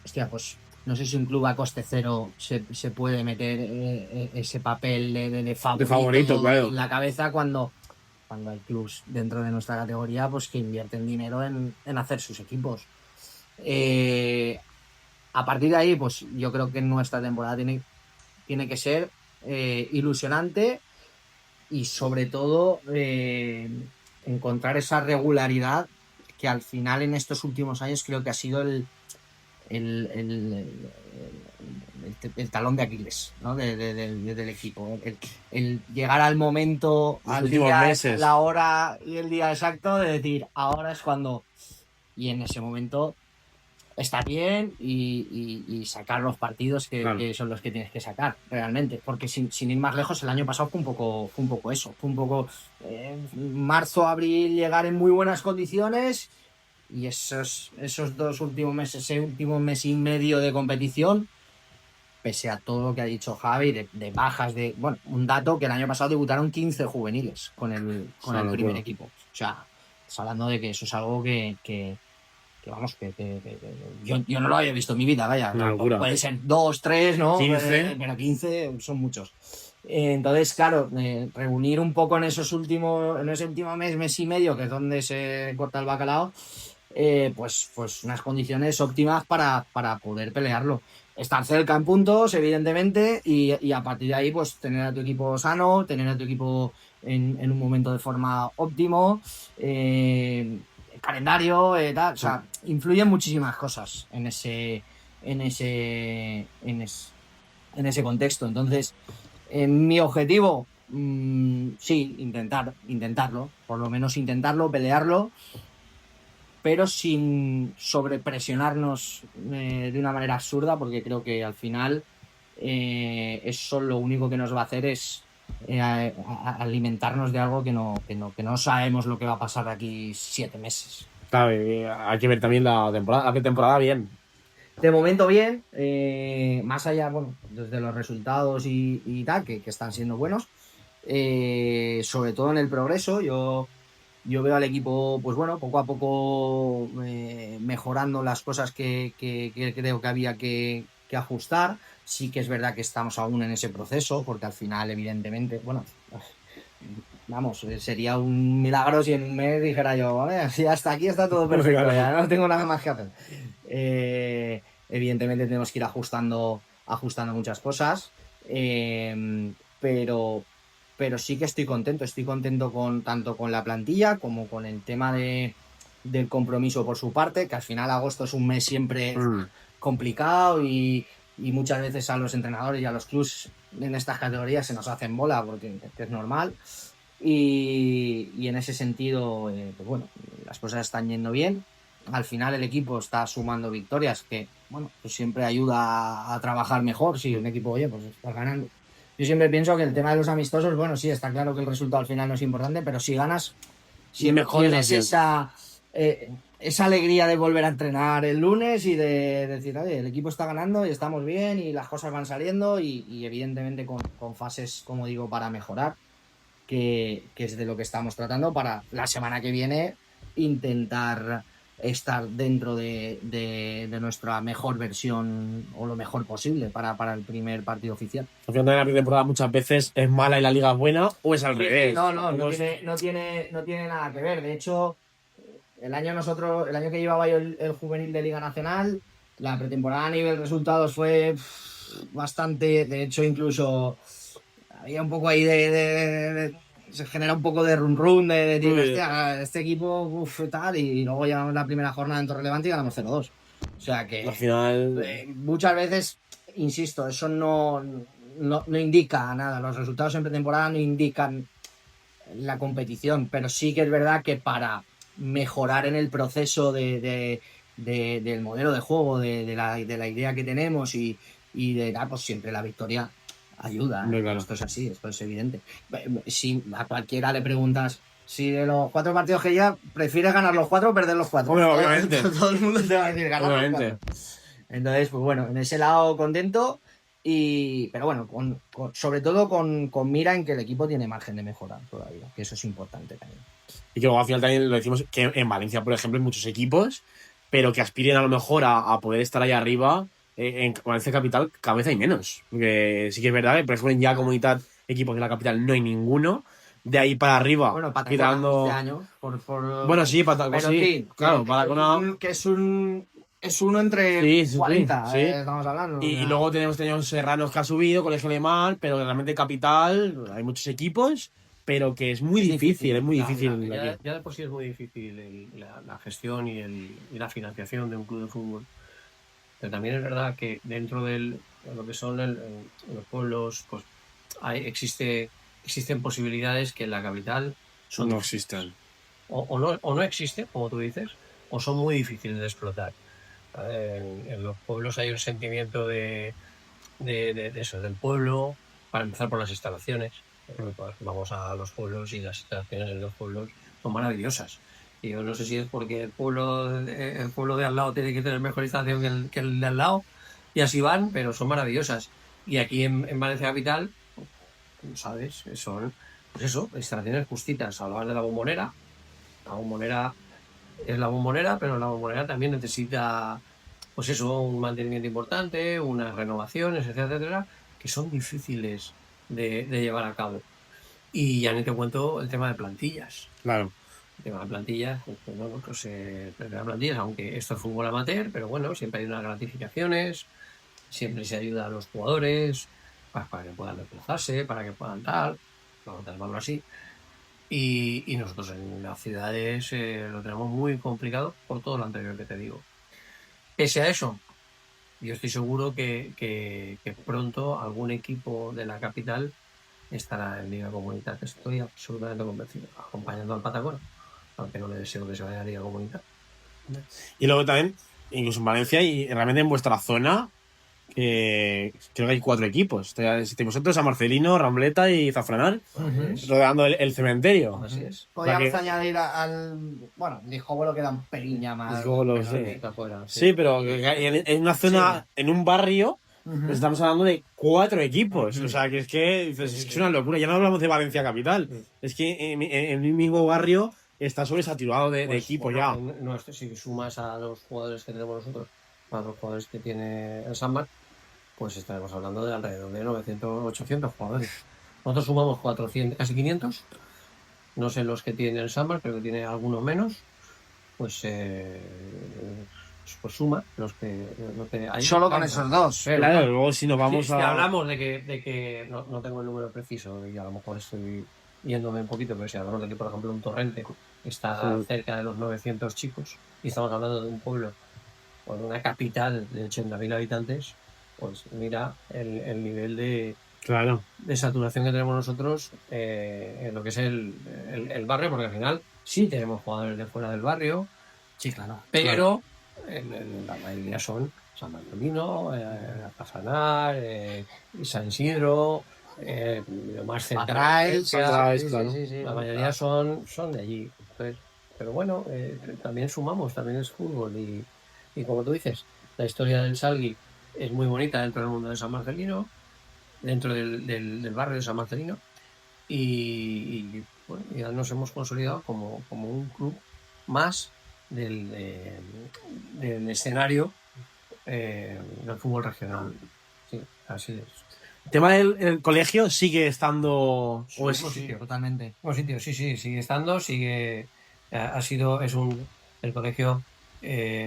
hostia, pues no sé si un club a coste cero se puede meter ese papel de favorito, claro. en la cabeza cuando hay clubs dentro de nuestra categoría pues que invierten dinero en hacer sus equipos. A partir de ahí, pues yo creo que nuestra temporada tiene que ser ilusionante y sobre todo encontrar esa regularidad que al final en estos últimos años creo que ha sido el talón de Aquiles, ¿no? del equipo. El llegar al momento, Los al últimos día, meses. la hora y el día exacto de decir, ahora es cuando... Y en ese momento estar bien y sacar los partidos que son los que tienes que sacar realmente, porque sin ir más lejos el año pasado fue un poco eso, fue un poco marzo, abril, llegar en muy buenas condiciones y esos dos últimos meses, ese último mes y medio de competición, pese a todo lo que ha dicho Javi, de bajas, bueno, un dato que el año pasado debutaron 15 juveniles con el primer equipo. O sea, estás hablando de que eso es algo que vamos, que yo no lo había visto en mi vida, vaya. Una locura. Puede ser 2, 3, ¿no? 15. Pero 15 son muchos. Entonces, claro, reunir un poco en ese último mes y medio, que es donde se corta el bacalao, pues unas condiciones óptimas para poder pelearlo. Estar cerca en puntos, evidentemente, y a partir de ahí, pues tener a tu equipo sano, tener a tu equipo en un momento de forma óptimo, calendario, tal. O sea, influyen muchísimas cosas en ese contexto. Entonces, mi objetivo, sí, intentarlo, por lo menos intentarlo, pelearlo, pero sin sobrepresionarnos de una manera absurda, porque creo que al final eso lo único que nos va a hacer es alimentarnos de algo que no sabemos lo que va a pasar de aquí 7 meses. Claro, hay que ver también la temporada bien. De momento bien, más allá, bueno, desde los resultados y tal, que están siendo buenos, sobre todo en el progreso, yo veo al equipo, pues bueno, poco a poco mejorando las cosas que creo que había que ajustar. Sí que es verdad que estamos aún en ese proceso, porque al final, evidentemente, bueno, vamos, sería un milagro si en un mes dijera yo, vale, si hasta aquí está todo perfecto, ya no tengo nada más que hacer. Evidentemente tenemos que ir ajustando muchas cosas, pero sí que estoy contento tanto con la plantilla como con el tema del compromiso por su parte, que al final agosto es un mes siempre complicado y muchas veces a los entrenadores y a los clubs en estas categorías se nos hacen bola porque es normal. Y en ese sentido, pues bueno, las cosas están yendo bien. Al final el equipo está sumando victorias, que bueno, pues siempre ayuda a trabajar mejor. Si un equipo, oye, pues está ganando. Yo siempre pienso que el tema de los amistosos, bueno, sí, está claro que el resultado al final no es importante, pero si ganas, siempre tienes esa alegría de volver a entrenar el lunes y de decir, oye, el equipo está ganando y estamos bien y las cosas van saliendo y evidentemente con fases, como digo, para mejorar. Que es de lo que estamos tratando para la semana que viene intentar estar dentro de nuestra mejor versión o lo mejor posible para el primer partido oficial. Al final de la temporada muchas veces es mala y la liga es buena o es al revés. No tiene nada que ver. De hecho, el año que llevaba yo el juvenil de Liga Nacional, la pretemporada a nivel resultados fue bastante, de hecho incluso había un poco ahí se genera un poco de run de decir, hostia, este equipo, tal, y luego llevamos la primera jornada en Torrelevante y ganamos 0-2. O sea que al final muchas veces, insisto, eso no indica nada. Los resultados en pretemporada no indican la competición, pero sí que es verdad que para mejorar en el proceso del modelo de juego, de la idea que tenemos y pues siempre la victoria ayuda. Claro. Esto es así, esto es evidente. Si a cualquiera le preguntas si de los 4 partidos que ya prefieres ganar los 4 o perder los 4. Obviamente. Todo el mundo te va a decir ganar los 4. Entonces, pues bueno, en ese lado contento. Pero bueno, sobre todo con mira en que el equipo tiene margen de mejora todavía, que eso es importante también. Y que luego al final también lo decimos que en Valencia, por ejemplo, hay muchos equipos, pero que aspiren a lo mejor a poder estar ahí arriba. En Valencia Capital cada vez hay menos. Porque sí que es verdad que, por ejemplo, en Ya Comunitat, equipos de la capital no hay ninguno. De ahí para arriba, bueno, quitando. Este año, Bueno, sí, Patacona, sí. Claro, Patacona. Que es uno entre 40, sí. Estamos hablando. Y luego tenemos Serranos que ha subido, Colegio Alemán, pero realmente Capital, hay muchos equipos, pero que es muy difícil, es muy difícil. Ya de por sí es muy difícil la gestión y la financiación de un club de fútbol. Pero también es verdad que dentro de lo que son los pueblos, pues existen posibilidades que en la capital no existen. O no existen, como tú dices, o son muy difíciles de explotar. En los pueblos hay un sentimiento de eso, del pueblo, para empezar por las instalaciones. Pues vamos a los pueblos y las instalaciones de los pueblos son maravillosas. Y yo no sé si es porque el pueblo de al lado tiene que tener mejor instalación que el de al lado, y así van, pero son maravillosas. Y aquí en Valencia Capital, ¿sabes? Son, pues eso, instalaciones justitas. Hablabas de la Bombonera. La Bombonera es la Bombonera, pero la Bombonera también necesita, pues eso, un mantenimiento importante, unas renovaciones, etcétera, etcétera, que son difíciles de llevar a cabo. Y ya ni te cuento el tema de plantillas. Claro. El tema de plantillas, pues, bueno, pues, el tema de plantillas, aunque esto es fútbol amateur, pero bueno, siempre hay unas gratificaciones, siempre se ayuda a los jugadores para que puedan desplazarse, para que puedan tal, vamos a llamarlo así. Y nosotros en las ciudades lo tenemos muy complicado por todo lo anterior que te digo. Pese a eso, yo estoy seguro que pronto algún equipo de la capital estará en Liga Comunitaria. Estoy absolutamente convencido, acompañando al Patagón, aunque no le deseo que se vaya a Liga Comunitaria. Y luego también, incluso en Valencia y realmente en vuestra zona, creo que hay 4 equipos. Tenéis vosotros a Marcelino, Rambleta y Zafranar, rodeando el cementerio. Así es. Podríamos Para que- añadir al. Bueno, dijo bueno, queda un pelín ya más. Dijo lo pero sé. sí. Afuera, Sí, pero en una zona, en un barrio, Ujú. estamos hablando de 4 equipos. O sea, que es que, dices, es que es una locura. Ya no hablamos de Valencia Capital. Es que en el mismo barrio está sobresaturado de Pues, equipos bueno, ya. no, si sumas a los jugadores que tenemos nosotros, a los jugadores que tiene el Sandbar, pues estaremos hablando de alrededor de 900, 800 jugadores. Nosotros sumamos 400, casi 500. No sé los que tiene el Sandbar, creo que tiene algunos menos. Pues suma los que hay. Solo con esos dos. Pero, Claro, luego si nos vamos si a. hablamos de que no tengo el número preciso y a lo mejor estoy yéndome un poquito, pero si hablamos de que, por ejemplo, un Torrente está Sí. cerca de los 900 chicos y estamos hablando de un pueblo o de una capital de 80.000 habitantes, pues mira el nivel de Claro. saturación que tenemos nosotros en lo que es el barrio, porque al final sí tenemos jugadores de fuera del barrio, Sí, claro. pero la mayoría son San Bartolino, Pasanar, San Isidro, lo más cercano. Atraes, claro. La mayoría son de allí. Entonces, pero bueno, también sumamos, también es fútbol. Y como tú dices, la historia del Salgui es muy bonita dentro del mundo de San Marcelino, dentro del barrio de San Marcelino. Y bueno, ya nos hemos consolidado como un club más del escenario del fútbol regional. Sí, así es. El tema del colegio sigue estando. O es, Totalmente. Buen sitio, sí, sigue estando, sigue, el colegio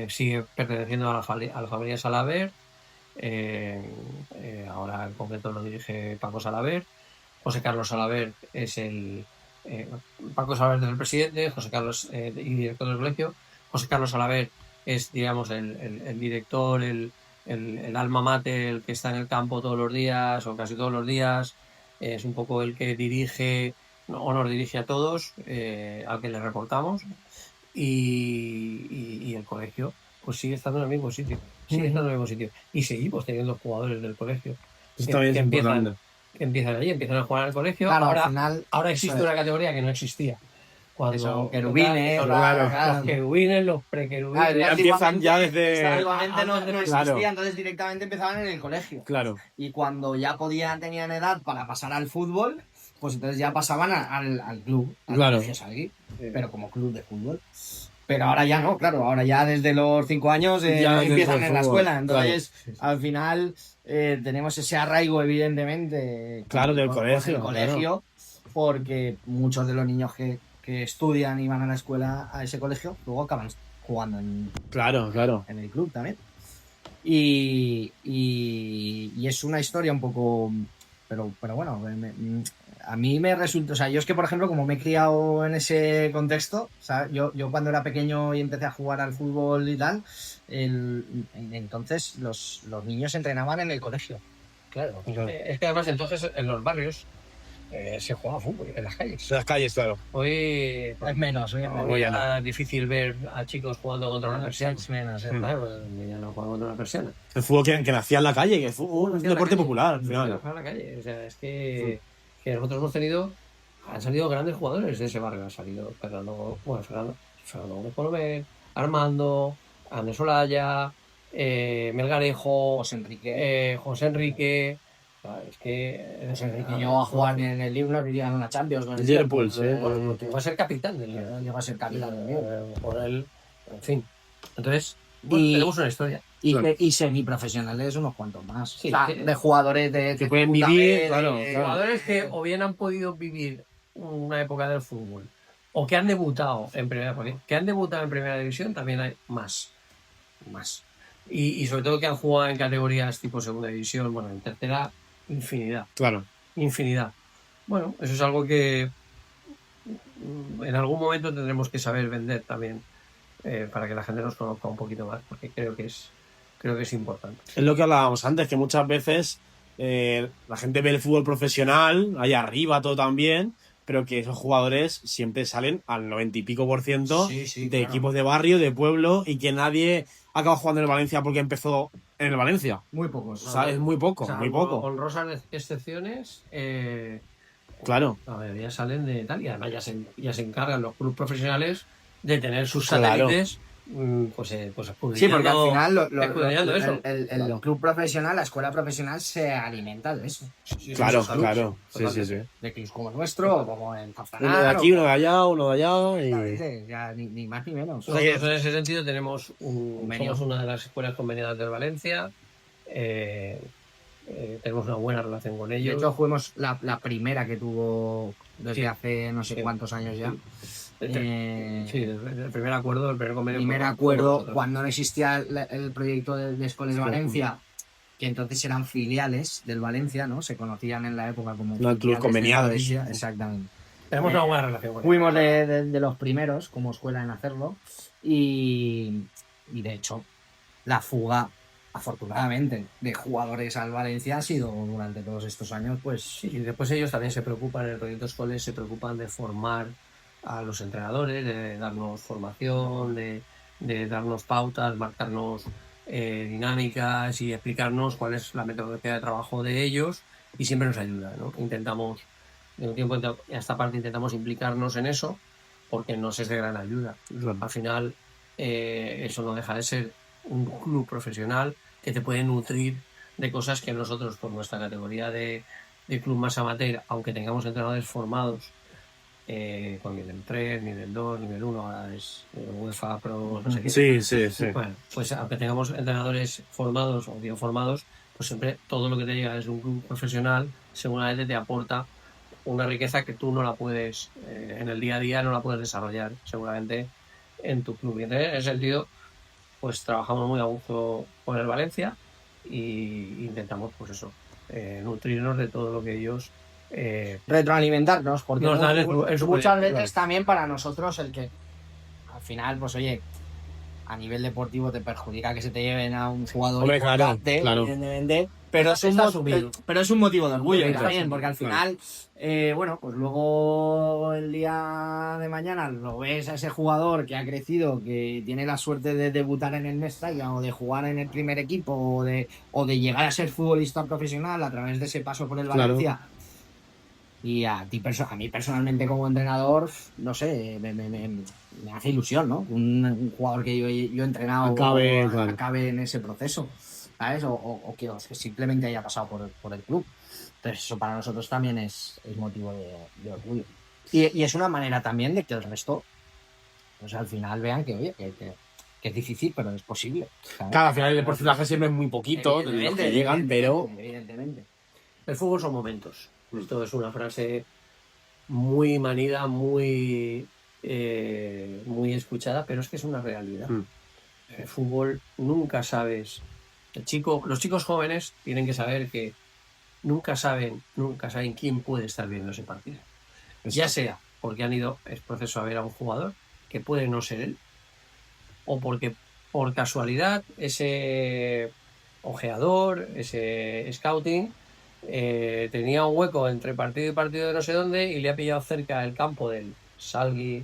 sigue perteneciendo a la familia Salaver, ahora en concreto lo dirige Paco Salaver, José Carlos Salaver es Paco Salaver es el presidente, José Carlos y director del colegio, José Carlos Salaver es, digamos, el director, el alma mater, el que está en el campo todos los días o casi todos los días, es un poco el que dirige o nos dirige a todos, al que le reportamos, y el colegio pues sigue estando en el mismo sitio, y seguimos teniendo jugadores del colegio Eso también es importante. que empiezan allí, empiezan a jugar en el colegio. Claro, ahora, al final. ahora existe una categoría que no existía. Eso, querubines, claro. los querubines, los Ah, prequerubines. Ya empiezan ya desde. Antiguamente no existía, Claro. entonces directamente empezaban en el colegio. Claro. Y cuando ya tenían edad para pasar al fútbol, pues entonces ya pasaban al club, al Claro. Colegio Salgui, pero como club de fútbol. Pero ahora ya no, claro, ahora ya desde los 5 años Ya empiezan desde en la el fútbol, escuela. Entonces, claro. al final tenemos ese arraigo, evidentemente, Claro, del con colegio, el colegio, porque muchos de los niños que estudian y van a la escuela, a ese colegio, luego acaban jugando Claro, claro. en el club también. Y es una historia un poco. Pero bueno, a mí me resulta. O sea, yo es que, por ejemplo, como me he criado en ese contexto, ¿sabes? Yo cuando era pequeño y empecé a jugar al fútbol y tal, entonces los niños entrenaban en el colegio. Claro. Claro. Es que además entonces en los barrios se juega fútbol en las calles. Las calles, claro. Hoy Es menos, hoy es menos. Hoy ya es difícil ver a chicos jugando contra una persiana. Es menos, Claro, pues, ya no juegan contra una persiana. El fútbol que nacía en la calle, que fue un deporte popular al final. A la calle. O sea, es que nosotros han salido grandes jugadores de ese barrio. Ha salido Fernando Fernando Gómez Colomer, Armando, Andrés Olaya, Melgarejo, José Enrique. Es que José Enrique llegó a jugar en el Liverpool y ganó una Champions con el Liverpool, sí. va a ser capitán del Liverpool. Llegó a ser capitán del Liverpool. Por él, en fin. Entonces, Y- tenemos una historia. Y semiprofesionales unos cuantos más. Sí, O sea, de jugadores que pueden vivir, claro. Jugadores que o bien han podido vivir una época del fútbol o que han debutado en primera división, también hay más. Y sobre todo que han jugado en categorías tipo segunda división, bueno, en tercera, infinidad. Bueno, eso es algo que en algún momento tendremos que saber vender también, para que la gente nos conozca un poquito más, porque creo que es importante. Es lo que hablábamos antes, que muchas veces la gente ve el fútbol profesional, ahí arriba todo también, pero que esos jugadores siempre salen al 90 y pico % de claro. equipos de barrio, de pueblo, y que nadie acaba jugando en el Valencia porque empezó en el Valencia. Muy pocos. O sea, es muy poco, O sea, muy poco. honrosas excepciones, Claro. la mayoría salen de tal, y además ya se encargan los clubes profesionales de tener sus Claro. satélites, pues Sí, porque al final escudriñando eso. el club profesional, la escuela profesional se alimenta de eso. Claro, esos clubs, claro. Sí. De clubs como el nuestro, o como en Uno Zafranar. de aquí, uno de allá, uno de allá. Y... Exactamente, ya, ni más ni menos. Nosotros en ese sentido somos una de las escuelas conveniadas del Valencia. Tenemos una buena relación con De ellos. hecho, fuimos la primera que tuvo desde Sí. hace no sé Sí. cuántos años ya. Sí, el primer acuerdo, el primer convenio. Primer con acuerdo nosotros. cuando no existía el proyecto de Escoles de Valencia, que entonces eran filiales del Valencia, ¿no? Se conocían en la época como No, clubes filiales del conveniados. Valencia, exactamente. Tenemos una buena relación con ellos. Fuimos de los primeros como escuela en hacerlo y de hecho la fuga, afortunadamente, de jugadores al Valencia ha sido durante todos estos años, pues Sí, y después ellos también se preocupan, en el proyecto Escoles se preocupan de formar a los entrenadores, de darnos formación, de darnos pautas, marcarnos dinámicas y explicarnos cuál es la metodología de trabajo de ellos, y siempre nos ayuda, ¿no? Intentamos, de un tiempo a esta parte, intentamos implicarnos en eso porque nos es de gran ayuda. Al final, eso no deja de ser un club profesional que te puede nutrir de cosas que nosotros, por nuestra categoría de club más amateur, aunque tengamos entrenadores formados con nivel 3, nivel 2, nivel 1, ahora es UEFA Pro, no sé qué. Sí. Bueno, pues aunque tengamos entrenadores formados o bien formados, pues siempre todo lo que te llega desde un club profesional seguramente te aporta una riqueza que tú no la puedes, en el día a día no la puedes desarrollar seguramente en tu club. Y en ese sentido, pues trabajamos muy a gusto con el Valencia y intentamos, pues eso, nutrirnos de todo lo que ellos retroalimentarnos, porque nos dan en su muchas proyecto. veces también para nosotros el que al final, pues oye, a nivel deportivo te perjudica que se te lleven a un jugador Hombre, claro, importante, claro. evidentemente, pero es un motivo de orgullo también, porque al final, bueno, pues luego el día de mañana lo ves a ese jugador que ha crecido, que tiene la suerte de debutar en el Mestalla o de jugar en el primer equipo o de llegar a ser futbolista profesional a través de ese paso por el Claro. Valencia. Y a mí personalmente como entrenador, no sé, me hace ilusión, ¿no? Un jugador que yo he entrenado acabe en ese proceso, ¿sabes? O que simplemente haya pasado por el club. Entonces eso para nosotros también es motivo de orgullo. Y es una manera también de que el resto, pues al final vean que, oye, que es difícil, pero es posible, ¿sabes? Claro, al final el porcentaje siempre es muy poquito de los que llegan, pero... Evidentemente. El fútbol son momentos. Esto es una frase muy manida, muy escuchada, pero es que es una realidad. El fútbol nunca sabes. Los chicos jóvenes tienen que saber que nunca saben quién puede estar viendo ese partido. Ya sea porque han ido es proceso a ver a un jugador que puede no ser él, o porque por casualidad ese ojeador, ese scouting, tenía un hueco entre partido y partido de no sé dónde y le ha pillado cerca el campo del Salgui,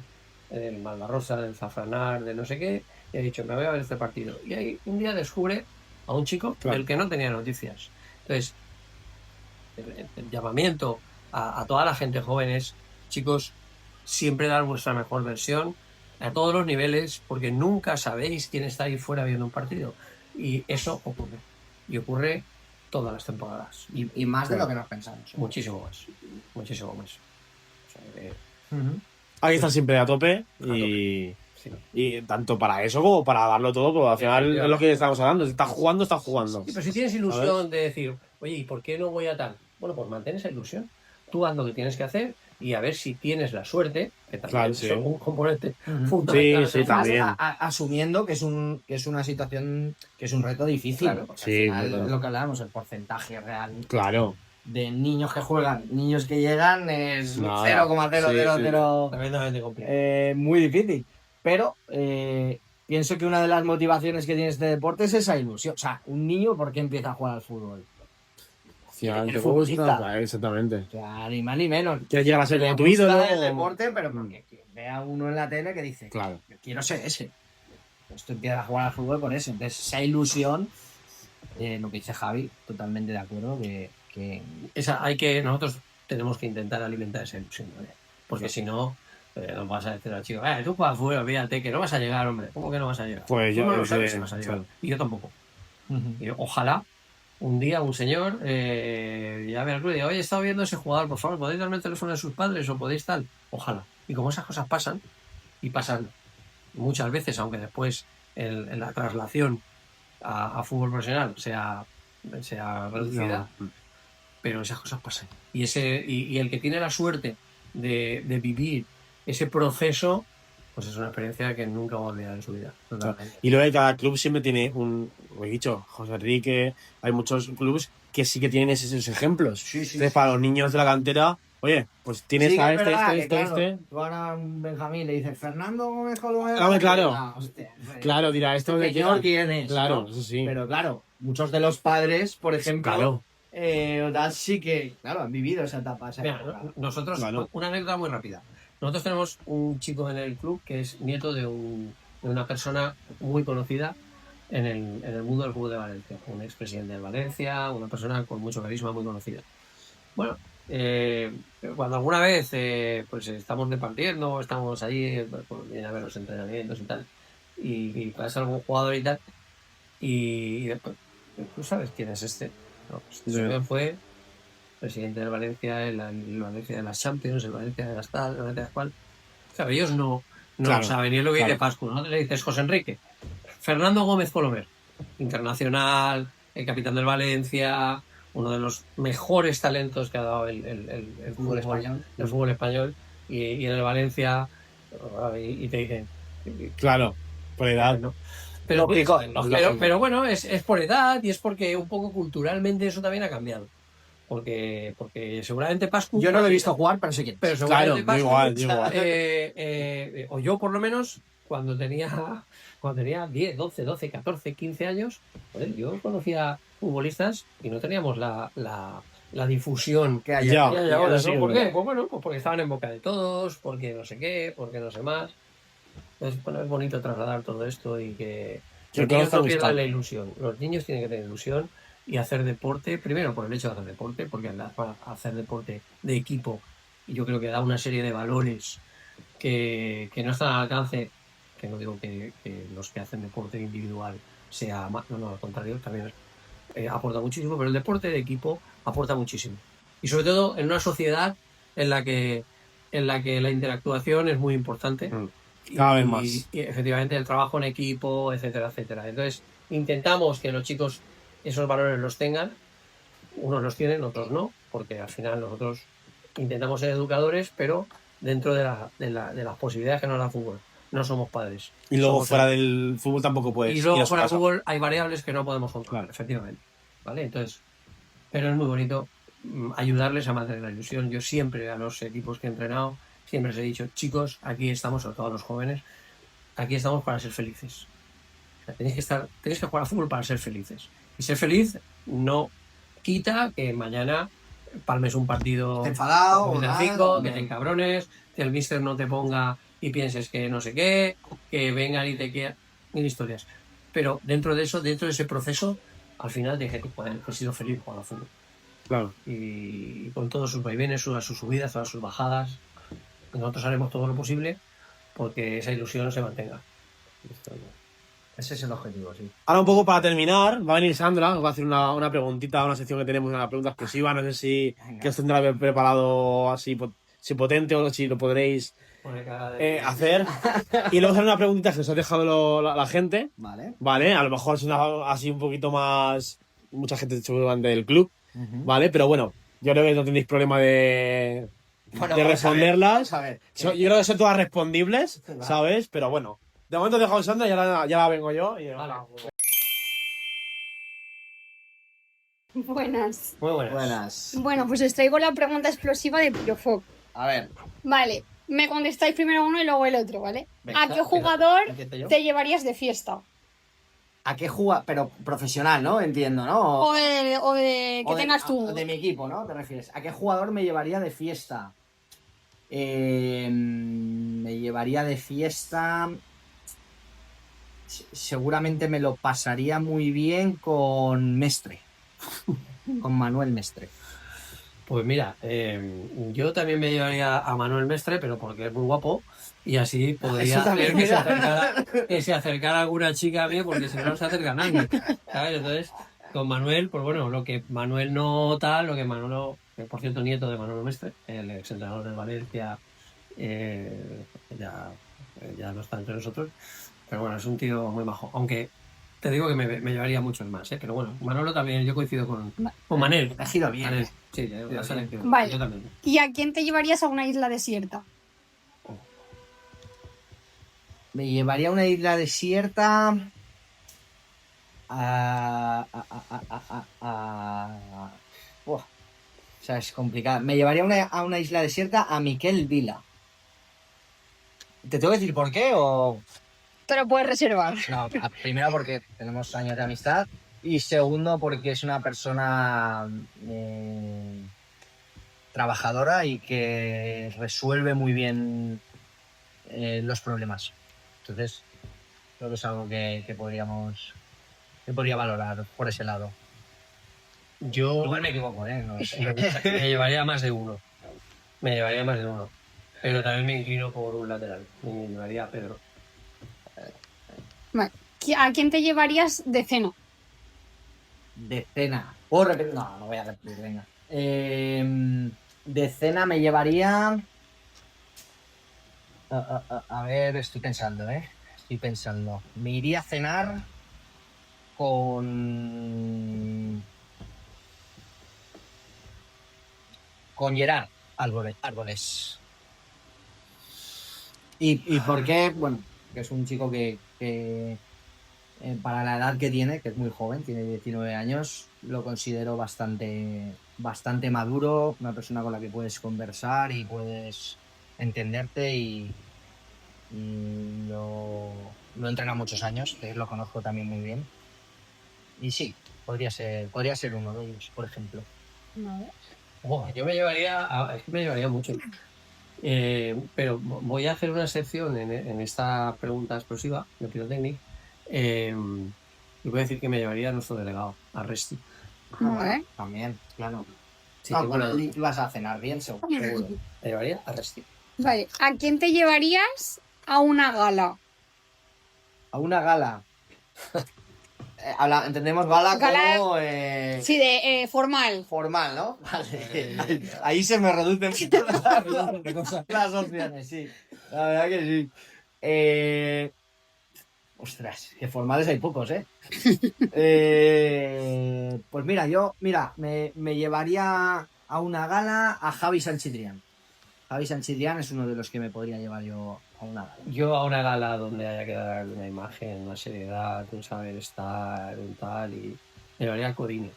del Malvarrosa, del Zafranar, de no sé qué, y ha dicho, me voy a ver este partido. Y ahí un día descubre a un chico del que no tenía noticias. Entonces, el llamamiento a toda la gente joven es, chicos, siempre dar vuestra mejor versión. a todos los niveles, porque nunca sabéis quién está ahí fuera viendo un partido. Y eso ocurre. Y ocurre todas las temporadas. Y más de lo que nos pensamos. Muchísimo más. Muchísimo más. O sea, Hay que estar siempre a tope y... sí. Y tanto para eso como para darlo todo, porque al final es lo que estamos hablando. Si estás jugando, estás jugando. Sí, pero si tienes ilusión de decir, oye, ¿y por qué no voy a tal? Bueno, pues mantén esa ilusión. Tú haz lo que tienes que hacer y a ver si tienes la suerte, que también Claro, es sí. un componente fundamental. Sí, también. Asumiendo que es una situación, que es un reto difícil. Claro, porque sí, al final, claro. lo que hablábamos, el porcentaje real Claro. de niños que juegan, niños que llegan es Nada. 0,000. Tremendamente complicado. Muy difícil. Pero pienso que una de las motivaciones que tiene este deporte es esa ilusión. O sea, un niño, ¿por qué empieza a jugar al fútbol? Final, El te futbolista. gusta, exactamente. O sea, ni más ni menos. ¿Quieres llegar a ser Le como tu gusta ídolo? el deporte, pero porque vea uno en la tele que dice, Claro. yo quiero ser ese. Pues tú empiezas a jugar al fútbol por eso. Entonces, esa ilusión, lo que dice Javi, totalmente de acuerdo, que Nosotros tenemos que intentar alimentar esa ilusión, ¿vale? Porque si no, nos vas a decir al chico, tú juegas fútbol, fíjate que no vas a llegar, hombre. ¿Cómo que no vas a llegar? Pues Tú yo no lo sé, sabes si vas a llegar. claro. Y yo tampoco. Y ojalá un día un señor llame al club y diga, oye, he estado viendo ese jugador, por favor, ¿podéis darme el teléfono de sus padres o podéis tal? Ojalá. Y como esas cosas pasan, y pasan muchas veces, aunque después en la traslación a fútbol profesional sea reducida, No. pero esas cosas pasan. Y el que tiene la suerte de vivir ese proceso, pues es una experiencia que nunca va a olvidar en su vida. Totalmente. Y luego cada club siempre tiene lo he dicho, José Enrique, hay muchos clubes que sí que tienen esos ejemplos. Sí. Entonces, para los niños de la cantera, oye, pues tienes Sí que a es este, verdad este. que, claro, tú ahora a un Benjamín le dices Fernando Gómez Colomé. Claro. Claro, dirá, esto de señor tienes. Claro, ¿no? eso sí. Pero claro, muchos de los padres, por ejemplo, Claro. o tal, sí que, claro, han vivido esa etapa. Mira, nosotros, Claro. una anécdota muy rápida. Nosotros tenemos un chico en el club que es nieto de una persona muy conocida en el mundo del fútbol de Valencia. Un expresidente de Valencia, una persona con mucho carisma, muy conocida. Bueno, cuando alguna vez pues estamos departiendo, estamos allí, pues, vienen a ver los entrenamientos y tal, y pasa algún jugador y tal, y después, ¿tú sabes quién es este? No, este señor fue presidente del Valencia, el Valencia de las Champions, el Valencia de las tal, el Valencia de las cual. Claro, ellos no Claro, saben, y es lo que claro. dice Pascu, ¿no? Le dices José Enrique. Fernando Gómez Colomer, internacional, el capitán del Valencia, uno de los mejores talentos que ha dado el fútbol español, el fútbol español, y en el Valencia, y te dicen, Claro, por edad. ¿no? Pero, Lógico. pero bueno, es por edad y es porque un poco culturalmente eso también ha cambiado. Porque seguramente Pascu... Yo no lo he visto jugar, pero sé quién. Pero Claro, seguramente Pascu, igual. o yo por lo menos, cuando tenía 10, 12, 12, 14, 15 años, joder, yo conocía futbolistas y no teníamos la difusión Que hay Ya. aquí. que hay ahora, sí, ¿no? ¿Por verdad. qué? Pues bueno, pues porque estaban en boca de todos, porque no sé qué, porque no sé más. Entonces, bueno, es bonito trasladar todo esto y que Que los niños conozcan no pierdan amistad. la ilusión. Los niños tienen que tener ilusión y hacer deporte, primero por el hecho de hacer deporte, porque para hacer deporte de equipo, yo creo que da una serie de valores que no están al alcance, que no digo que los que hacen deporte individual sea más, no, al contrario, también aporta muchísimo, pero el deporte de equipo aporta muchísimo. Y sobre todo en una sociedad en la que la interactuación es muy importante. Cada vez más. Y efectivamente el trabajo en equipo, etcétera, etcétera. Entonces, intentamos que los chicos esos valores los tengan. Unos los tienen, otros no, porque al final nosotros intentamos ser educadores, pero dentro de las posibilidades que nos da el fútbol. No somos padres. Y luego Somos fuera del fútbol tampoco puedes y ir luego a su fuera del casa. fútbol hay variables que no podemos controlar, Claro. efectivamente. ¿Vale? Entonces, pero es muy bonito ayudarles a mantener la ilusión. Yo siempre a los equipos que he entrenado, siempre les he dicho, chicos, aquí estamos, sobre todo a los jóvenes, aquí estamos para ser felices. O sea, tenéis que jugar al fútbol para ser felices. Y ser feliz no quita que mañana palmes un partido Te enfadado, de nada, 5, que no. te encabrones, que el míster no te ponga y pienses que no sé qué, que vengan y te quieran, mil historias. Pero dentro de eso, dentro de ese proceso, al final dije que he sido feliz jugando al fútbol. Claro. Y con todos sus vaivenes, sus subidas, todas sus bajadas, nosotros haremos todo lo posible porque esa ilusión se mantenga. Ese es el objetivo, sí. Ahora un poco para terminar, va a venir Sandra, os va a hacer una preguntita, una sección que tenemos, una pregunta explosiva, no sé si Venga. que os tendrá preparado así, si potente o si lo podréis hacer. Y luego hacer una preguntita que os ha dejado la gente, Vale. ¿vale? A lo mejor es una así un poquito más, mucha gente seguramente del club, Ujú. ¿vale? Pero bueno, yo creo que no tenéis problema de Bueno, de vamos a ver, responderlas. vamos a ver. Yo creo que son todas respondibles, Vale. ¿sabes? Pero bueno, de momento os dejo a Sandra y ya la vengo yo. Vale. Buenas. Muy buenas. Buenas. Bueno, pues os traigo la pregunta explosiva de Pirofoc. A ver. Vale, me contestáis primero uno y luego el otro, ¿vale? Venga, ¿A qué jugador ¿empiezo yo? te llevarías de fiesta? ¿A qué juega? Pero profesional, ¿no? Entiendo, ¿no? O de que O tengas tú. de mi equipo, ¿no? ¿Te refieres? ¿A qué jugador me llevaría de fiesta? Me llevaría de fiesta. Seguramente me lo pasaría muy bien con Mestre. Con Manuel Mestre. Pues mira, yo también me llevaría a Manuel Mestre, pero porque es muy guapo y así podría Eso también, hacer que se acercara alguna chica a mí, porque si no, no se acerca a nadie, ¿sabes? Entonces, con Manuel, pues bueno, lo que Manuel no tal, lo que Manolo, que por cierto nieto de Manolo Mestre, el exentrenador del Valencia, ya, ya no está entre nosotros, pero bueno, es un tío muy majo, aunque te digo que me llevaría muchos más, ¿eh? Pero bueno, Manolo también, yo coincido con Manel. Te ha elegido bien. Manel, sí, la selección. Vale. Yo también. ¿Y a quién te llevarías a una isla desierta? Me llevaría a una isla desierta. Buah. O sea, es complicado. Me llevaría a una isla desierta a Miquel Vila. ¿Te tengo que decir por qué o...? Te lo puedes reservar. No, primero porque tenemos años de amistad y segundo porque es una persona trabajadora y que resuelve muy bien los problemas. Entonces, creo que es algo que podría valorar por ese lado. Yo Igual me equivoco, ¿eh? No lo sé. me llevaría más de uno. Me llevaría más de uno. Pero también me inclino por un lateral. Me llevaría a Pedro. Vale. ¿A quién te llevarías de cena? De cena. ¿Puedo repetir? No, no voy a repetir, venga. De cena me llevaría... A ver, estoy pensando, ¿eh? Estoy pensando. Me iría a cenar con Gerard Árboles. ¿Y por qué? Bueno, que es un chico que para la edad que tiene, que es muy joven, tiene 19 años, lo considero bastante maduro, una persona con la que puedes conversar y puedes entenderte y lo entrena muchos años, que lo conozco también muy bien. Y sí, podría ser uno de ellos, por ejemplo. Yo me llevaría... Es que me llevaría mucho. Pero voy a hacer una excepción en esta pregunta explosiva de Pirotecnic. Y voy a decir que me llevaría a nuestro delegado, a Resti. Vale. También, claro. Sí, No, que bueno, bueno, vas a cenar bien, seguro. me llevaría a Resti. Vale. ¿A quién te llevarías a una gala? A una gala. Entendemos gala, Gala- como Sí, de formal. formal, ¿no? Vale. Ahí se me reducen mucho las opciones, sí. La verdad que sí. Ostras, que formales hay pocos, ¿eh? Pues mira, me llevaría a una gala a Javi Sanchidrián. Javi Sanchidrián es uno de los que me podría llevar yo a una gala. Yo a una gala donde haya que dar una imagen, una seriedad, un saber estar, un tal, y me llevaría a Codine.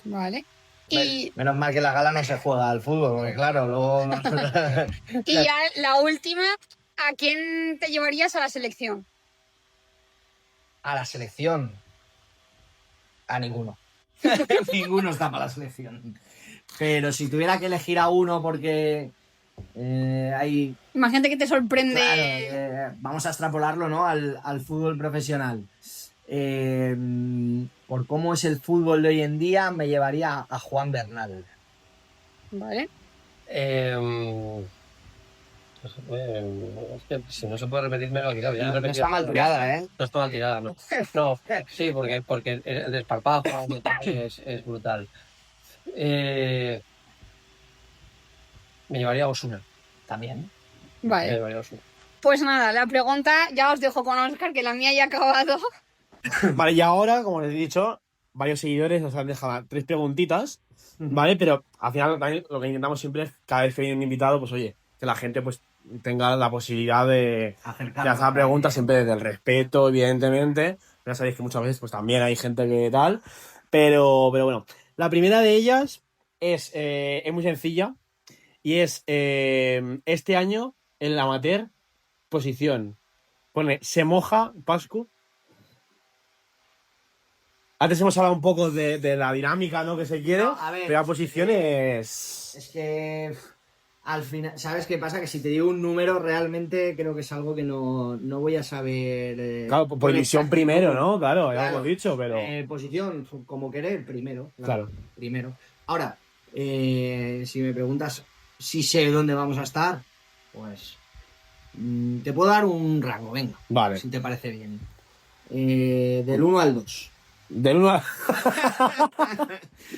Vale. Y, Menos mal que la gala no se juega al fútbol, porque claro, luego... y ya la última, ¿a quién te llevarías a la selección? A la selección. A ninguno. Ninguno está para la selección. Pero si tuviera que elegir a uno porque hay... Imagínate que te sorprende. Claro, vamos a extrapolarlo, ¿no? al fútbol profesional. Por cómo es el fútbol de hoy en día, me llevaría a Juan Bernal. Vale. Es que si no se puede repetir, me lo he quitado. Ya he No repetido. está mal tirada, ¿eh? No está mal tirada, ¿no? No, sí, porque el desparpajo es brutal. Me llevaría a Osuna. También. Me Vale. llevaría a Osuna. Pues nada, la pregunta ya os dejo con Oscar, que la mía ya ha acabado. Vale, y ahora, como les he dicho, varios seguidores nos han dejado 3 preguntitas, ¿vale? Pero al final también lo que intentamos siempre es, cada vez que viene un invitado, pues oye, que la gente pues tenga la posibilidad de hacer preguntas siempre desde el respeto, evidentemente. Ya sabéis que muchas veces pues también hay gente que tal. Pero bueno, la primera de ellas es muy sencilla y es este año en el amateur posición. Pone, se moja Pascu. Antes hemos hablado un poco de la dinámica, ¿no? Que se quiere, No, a ver, pero la posición es... Es que al final, ¿sabes qué pasa? Que si te digo un número, realmente creo que es algo que no voy a saber. Claro, por con división exactitud. primero, ¿no? Claro, ya Claro. lo hemos dicho, pero... Posición, como querer, primero. Claro. Primero. Ahora, si me preguntas si sé dónde vamos a estar, pues te puedo dar un rango, venga. Vale. Si te parece bien. Del 1 al 2. Del 1 a...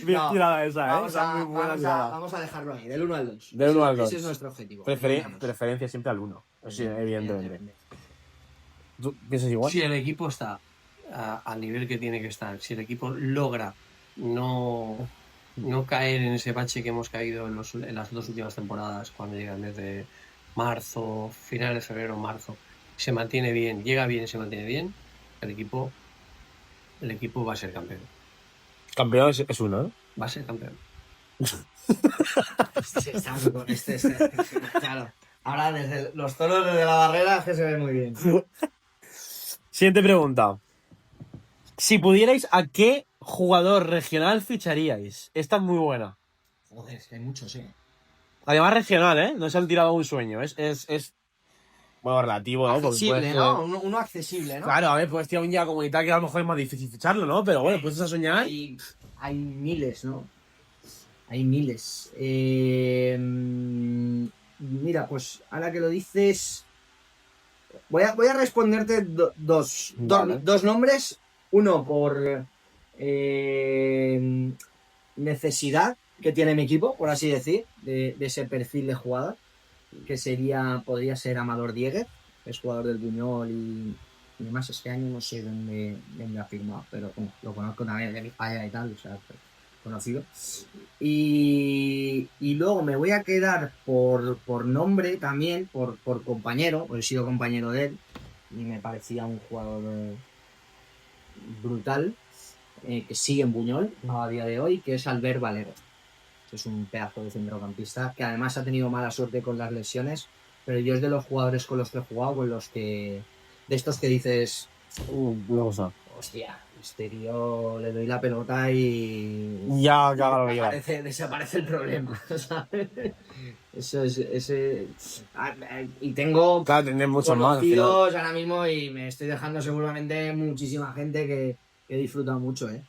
Bien No, tirada esa, ¿eh? Vamos Esa a, es muy buena vamos, a, tirada. vamos a dejarlo ahí, del 1 al 2. Del 1 al 2. Ese es nuestro objetivo. Preferencia siempre al 1. Sí, evidentemente. ¿Tú piensas igual? Si el equipo está al nivel que tiene que estar, si el equipo logra no caer en ese bache que hemos caído en las 2 últimas temporadas, cuando llega el mes de marzo, finales de febrero, marzo, se mantiene bien, llega bien y se mantiene bien, el equipo va a ser campeón. Campeón es 1, ¿no? Va a ser campeón. Claro. Ahora desde los toros desde la barrera es que se ve muy bien. Siguiente pregunta. Si pudierais, ¿a qué jugador regional ficharíais? Esta es muy buena. Joder, es que hay muchos, Además regional, ¿eh? No se han tirado un sueño. Es bueno, relativo, ¿no? Porque accesible, puedes, ¿no? Uno accesible, ¿no? Claro, a ver, puedes tirar un día comunitario que a lo mejor es más difícil ficharlo, ¿no? Pero bueno, puedes a soñar. Hay miles, ¿no? Hay miles. Mira, pues ahora que lo dices, voy a responderte dos nombres. Uno por necesidad que tiene mi equipo, por así decir, de ese perfil de jugador, que podría ser Amador Dieguez, que es jugador del Buñol y demás. Este año no sé dónde ha firmado, pero bueno, lo conozco también de mi falla y tal, o sea, conocido. Y luego me voy a quedar por nombre también, por compañero, porque he sido compañero de él y me parecía un jugador brutal, que sigue en Buñol a día de hoy, que es Albert Valero. Es un pedazo de centrocampista que además ha tenido mala suerte con las lesiones, pero yo es de los jugadores con los que he jugado, con los que... de estos que dices... hostia, este tío le doy la pelota y... Ya, claro, lo que desaparece el problema, ¿sabes? Eso es... y tengo... Claro, tener muchos más. conocidos ahora mismo y me estoy dejando seguramente muchísima gente que disfruta mucho, ¿eh?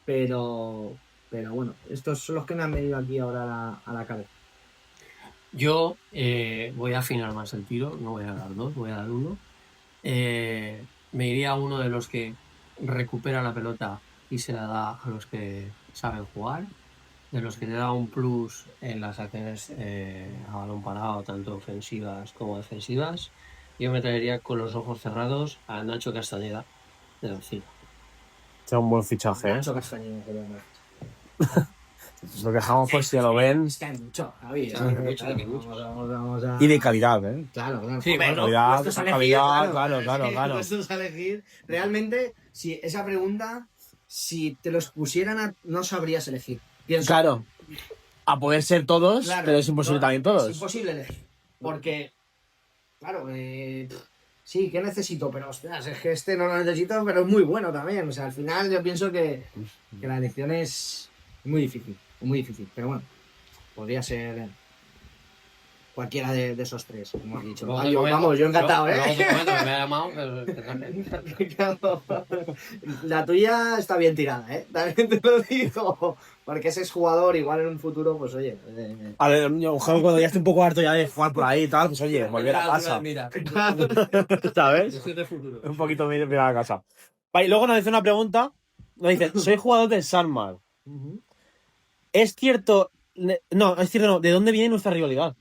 Pero bueno, estos son los que me han venido aquí ahora a la cabeza. Yo voy a afinar más el tiro, no voy a dar 2, voy a dar 1. Me iría a uno de los que recupera la pelota y se la da a los que saben jugar, de los que te da un plus en las acciones a balón parado, tanto ofensivas como defensivas. Yo me traería con los ojos cerrados a Nacho Castañeda de la Cira. Es un buen fichaje, ¿eh? Nacho Castañeda, Lo que dejamos por si ya lo ven. Es que hay mucho, Javi. Vamos a... Y de calidad, ¿eh? Claro. Sí, Hombre, calidad, puestos a elegir, calidad, claro. Puestos a elegir. Realmente, si esa pregunta, si te los pusieran no sabrías elegir. Pienso. Claro. A poder ser todos, Claro, pero es imposible también todos. Es imposible elegir. Porque, claro, sí, ¿qué necesito? Pero, hostias, es que este no lo necesito, pero es muy bueno también. O sea, al final yo pienso que la elección es muy difícil. Muy difícil, pero bueno, podría ser Cualquiera de esos tres, hemos dicho. Luego Ah, te yo, comento- vamos, yo encantado, luego ¿eh? te comento que me ha llamado, pero- La tuya está bien tirada, ¿eh? También te lo digo. Porque ese es jugador, igual en un futuro, pues oye. A ver, ojalá cuando ya esté un poco harto ya de jugar por ahí y tal, pues oye, volver a casa. Mira, ¿Sabes? yo soy de futuro. Un poquito mirar a casa. Vale, y luego nos dice una pregunta. Nos dice, soy jugador del Sanmar. ¿Es cierto? No, es cierto, no. ¿De dónde viene nuestra rivalidad?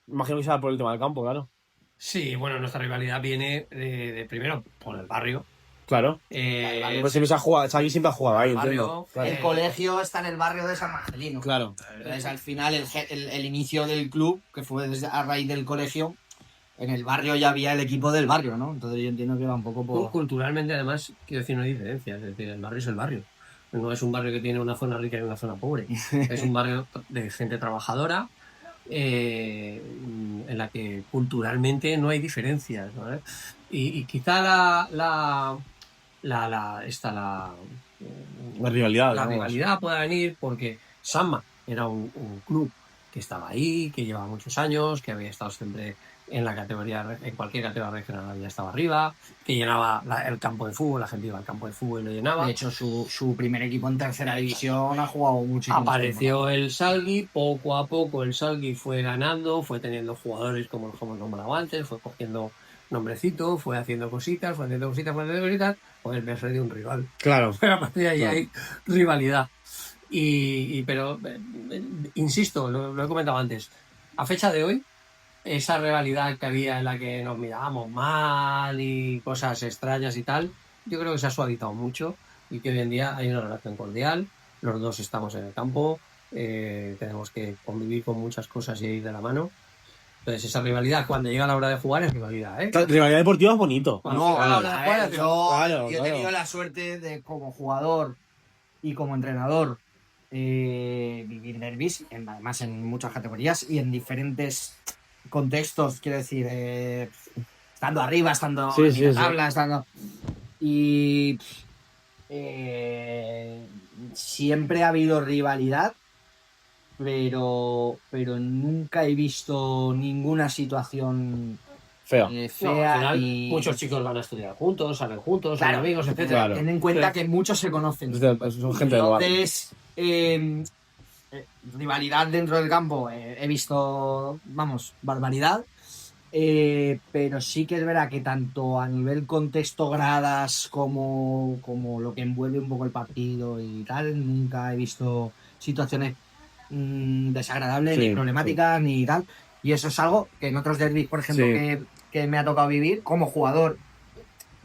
Imagino que será por el tema del campo, claro. Sí, bueno, nuestra rivalidad viene de primero por el barrio. Claro. Pues siempre se ha jugado, Xavi siempre ha jugado ahí, entiendo. Claro. El colegio está en el barrio de San Marcelino. Claro. Entonces, al final, el inicio del club, que fue a raíz del colegio, en el barrio ya había el equipo del barrio, ¿no? Entonces yo entiendo que va un poco por... Culturalmente, además, quiero decir, no hay diferencia. Es decir, el barrio es el barrio. No es un barrio que tiene una zona rica y una zona pobre. Es un barrio de gente trabajadora, en la que culturalmente no hay diferencias, ¿vale? Y quizá La rivalidad. la vamos. rivalidad pueda venir porque Sanma era un club que estaba ahí, que llevaba muchos años, que había estado siempre en la categoría, en cualquier categoría regional había estado arriba, que llenaba el campo de fútbol, la gente iba al campo de fútbol y lo llenaba. De hecho, su primer equipo en tercera división ha jugado muchísimo. Apareció el Salgui, poco a poco el Salgui fue ganando, fue teniendo jugadores como los hemos nombrado antes, fue cogiendo nombrecitos, fue haciendo cositas, fue haciendo cositas, pues me ha salido un rival. Claro. Pero a partir de ahí Claro. hay rivalidad. Pero insisto, lo he comentado antes, a fecha de hoy, esa rivalidad que había en la que nos mirábamos mal y cosas extrañas y tal, yo creo que se ha suavizado mucho y que hoy en día hay una relación cordial, los dos estamos en el campo, tenemos que convivir con muchas cosas y ir de la mano. Entonces esa rivalidad, cuando llega la hora de jugar, es rivalidad, ¿eh? Rivalidad deportiva es bonito. Cuando No, llega la a hora de ver, jugar, yo he claro. tenido la suerte de, como jugador y como entrenador, vivir derbis, además en muchas categorías y en diferentes contextos, quiero decir, estando arriba, estando Sí, en sí, la sí. tabla, estando... Y siempre ha habido rivalidad, pero nunca he visto ninguna situación Feo. No, al fea final, y... muchos chicos van a estudiar juntos, salen juntos, son Claro, amigos, etc. claro. Ten en cuenta que muchos se conocen. Son gente del barrio. Entonces, rivalidad dentro del campo, he visto, vamos, barbaridad. Pero sí que es verdad que tanto a nivel contexto, gradas, como lo que envuelve un poco el partido y tal, nunca he visto situaciones desagradables, Sí, ni problemáticas, ni tal. Y eso es algo que en otros derbis, por ejemplo, Sí. que me ha tocado vivir como jugador.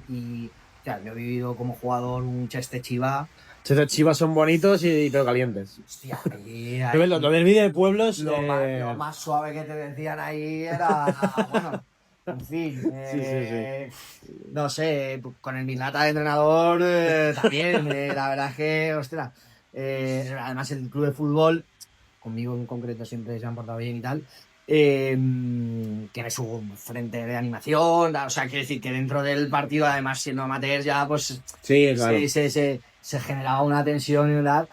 Y ya, yo he vivido como jugador un Cheste Chiva. Estos chivas son bonitos pero calientes. Hostia, ahí, Lo del vídeo de pueblos. lo más suave que te decían ahí era, bueno, en fin, no sé, con el Milata de entrenador también, la verdad es que, ostras, además el club de fútbol, conmigo en concreto siempre se han portado bien y tal, tiene su frente de animación, o sea, quiere decir que dentro del partido, además siendo amateurs ya, pues Sí, claro. se generaba una tensión y tal,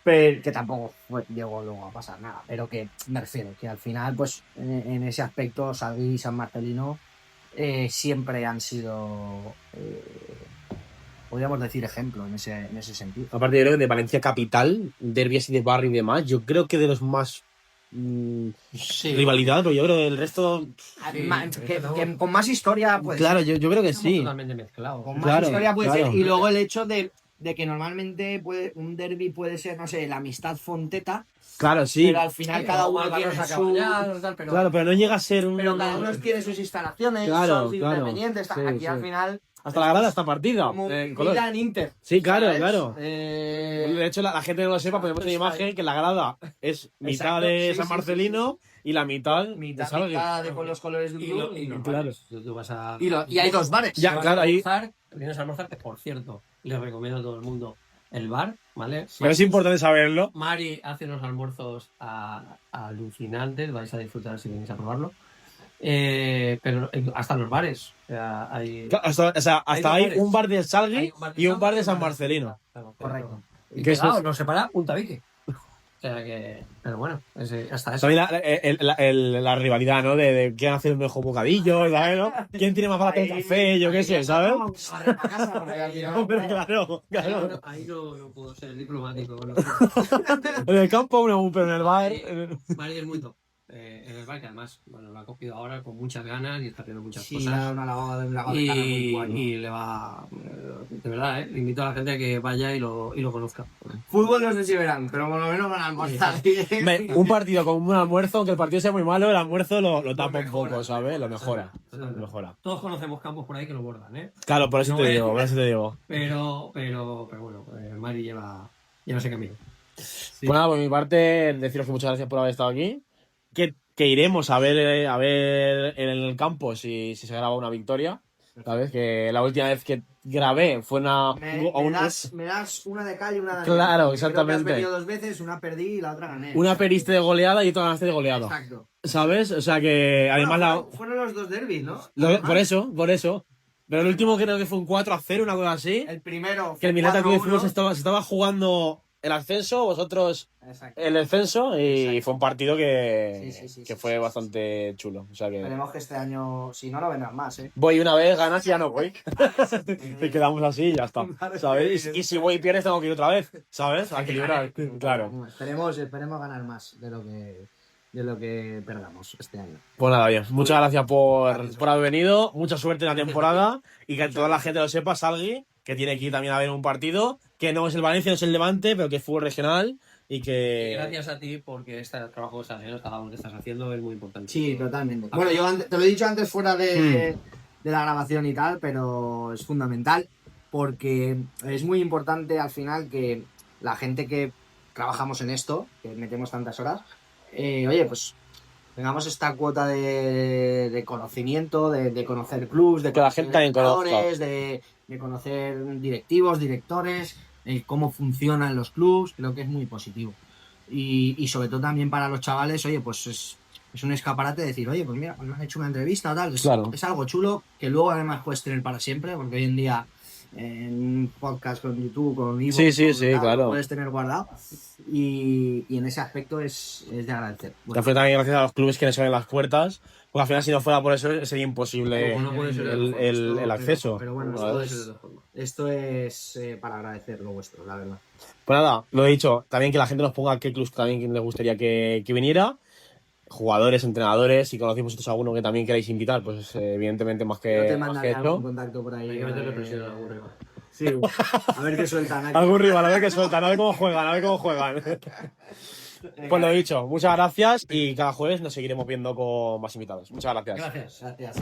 pero que tampoco llegó luego a pasar nada, pero que me refiero que al final pues en ese aspecto Salgui y San Marcelino siempre han sido podríamos decir ejemplo en ese sentido. Aparte, yo creo que de Valencia capital, derbis y de barrio y demás, yo creo que de los más Sí. rivalidad, pero yo creo que el resto. Que con más historia pues Claro, yo creo que Estamos sí. totalmente mezclados. con más Claro, historia puede claro. ser, y luego el hecho de que normalmente un derbi puede ser, no sé, la amistad Fonteta, Claro, sí. pero al final cada uno tiene su... Claro, pero no llega a ser un. Pero cada uno tiene sus instalaciones, Claro, son claro. independientes. Sí, Aquí sí. al final. Hasta la grada está partida. Como En color. Milan Inter. Sí, claro, ¿sabes? claro. De hecho, la gente no lo sepa, podemos Pues, una imagen que la grada es mitad Exacto, de sí, San sí, Marcelino y la mitad de Mitad, Salgui. mitad con los colores de un club. Claro. Tú vas a... Y hay dos bares. Ya, vas claro, a ahí. almorzar, vienes a almorzar, que por cierto, les recomiendo a todo el mundo el bar, ¿vale? Pero es importante saberlo. Mari hace unos almuerzos alucinantes, vais a disfrutar si venís a probarlo. Pero hasta los bares. O sea, hay, Hasta Hay hay dos bares. un bar de Salgui hay un bar de y un bar de Salgui y San un bar de Marcelino. Claro, Correcto. Y Que eso pegado, es- nos separa un tabique. O sea que, pero bueno, hasta eso. También la rivalidad, ¿no? De quién hace el mejor bocadillo, ¿sabes? ¿No? ¿Quién tiene más barato el café? Yo qué sé, ¿sabes? Hombre, claro. Ahí no puedo ser diplomático. En el campo, pero en el bar. Mari es muy top. En el bar, que además, bueno, lo ha cogido ahora con muchas ganas y está haciendo muchas Sí, cosas. una lavada de cara muy guay, ¿no? Y le va. De verdad, invito a la gente a que vaya y lo conozca. Fútbol no sé si verán, pero por lo menos van a almorzar. Un partido con un almuerzo, aunque el partido sea muy malo, el almuerzo lo tapa un poco, ¿sabes? Lo mejora. Lo mejora. Todos conocemos campos por ahí que lo bordan, ¿eh? Claro, por eso No, te digo, por eso te digo. Pero bueno, Mari lleva ese camino. Pues nada, por mi parte, deciros que muchas gracias por haber estado aquí. Que iremos a ver en el campo si se graba una victoria. ¿Sabes? Que la última vez que grabé fue Me das una de cal y una de arena. Claro, Creo exactamente. que has perdido 2 veces, una perdí y la otra gané. Una periste de goleada y otra ganaste de goleado. Exacto. ¿Sabes? O sea que además Fueron los 2 derbis, ¿no? por eso. Pero el último creo que fue un 4-0, una cosa así. El primero Que el Mileta Club de Fútbol 4-1. se estaba jugando el ascenso, vosotros Exacto. el descenso, y Exacto. fue un partido que Sí, fue sí, bastante chulo. O sea que Esperemos que este año, si no, no vendrán más, ¿eh? voy una vez, ganas y ya no voy. Y quedamos así y ya está. ¿Sabes? Y si voy y pierdes, tengo que ir otra vez. ¿Sabes? A equilibrar. Claro. Esperemos ganar más de lo que perdamos este año. Pues nada, bien. Muchas gracias por haber venido. Mucha suerte en la temporada. Y que toda la gente lo sepa, Salgui, que tiene que ir también a ver un partido, que no es el Valencia, no es el Levante, pero que es fútbol regional. Y que. Gracias a ti porque este trabajo que estás haciendo es muy importante. Sí, totalmente. Bueno, yo te lo he dicho antes fuera de la grabación y tal, pero es fundamental porque es muy importante al final que la gente que trabajamos en esto, que metemos tantas horas, oye, pues tengamos esta cuota de conocimiento, de conocer clubs, de Que la conocer gente también conozca. entrenadores, de conocer directivos, directores, cómo funcionan los clubs, creo que es muy positivo. Y sobre todo también para los chavales, oye, pues es un escaparate de decir, oye, pues mira, me han hecho una entrevista o tal. Claro. Es algo chulo que luego además puedes tener para siempre, porque hoy en día en un podcast con YouTube, con Ivo, Sí, claro. lo puedes tener guardado. Y en ese aspecto es de agradecer. Al final también gracias a los clubes que nos abren las puertas, porque al final si no fuera por eso sería imposible Como no puede ser de otra forma. el acceso. Pero bueno, No puede ser de otra forma. esto es para agradecer lo vuestro, la verdad. Pues nada, lo he dicho, también que la gente nos ponga qué clubs también les gustaría que viniera, jugadores, entrenadores, si conocéis vosotros a alguno que también queráis invitar, pues evidentemente más Yo te que mandaré hecho. algún contacto por ahí. Hay que meterle presión a algún rival. Sí, a ver qué sueltan. Algún rival, a ver qué sueltan, a ver cómo juegan. Pues lo he dicho, muchas gracias y cada jueves nos seguiremos viendo con más invitados. Muchas gracias. Gracias. Gracias.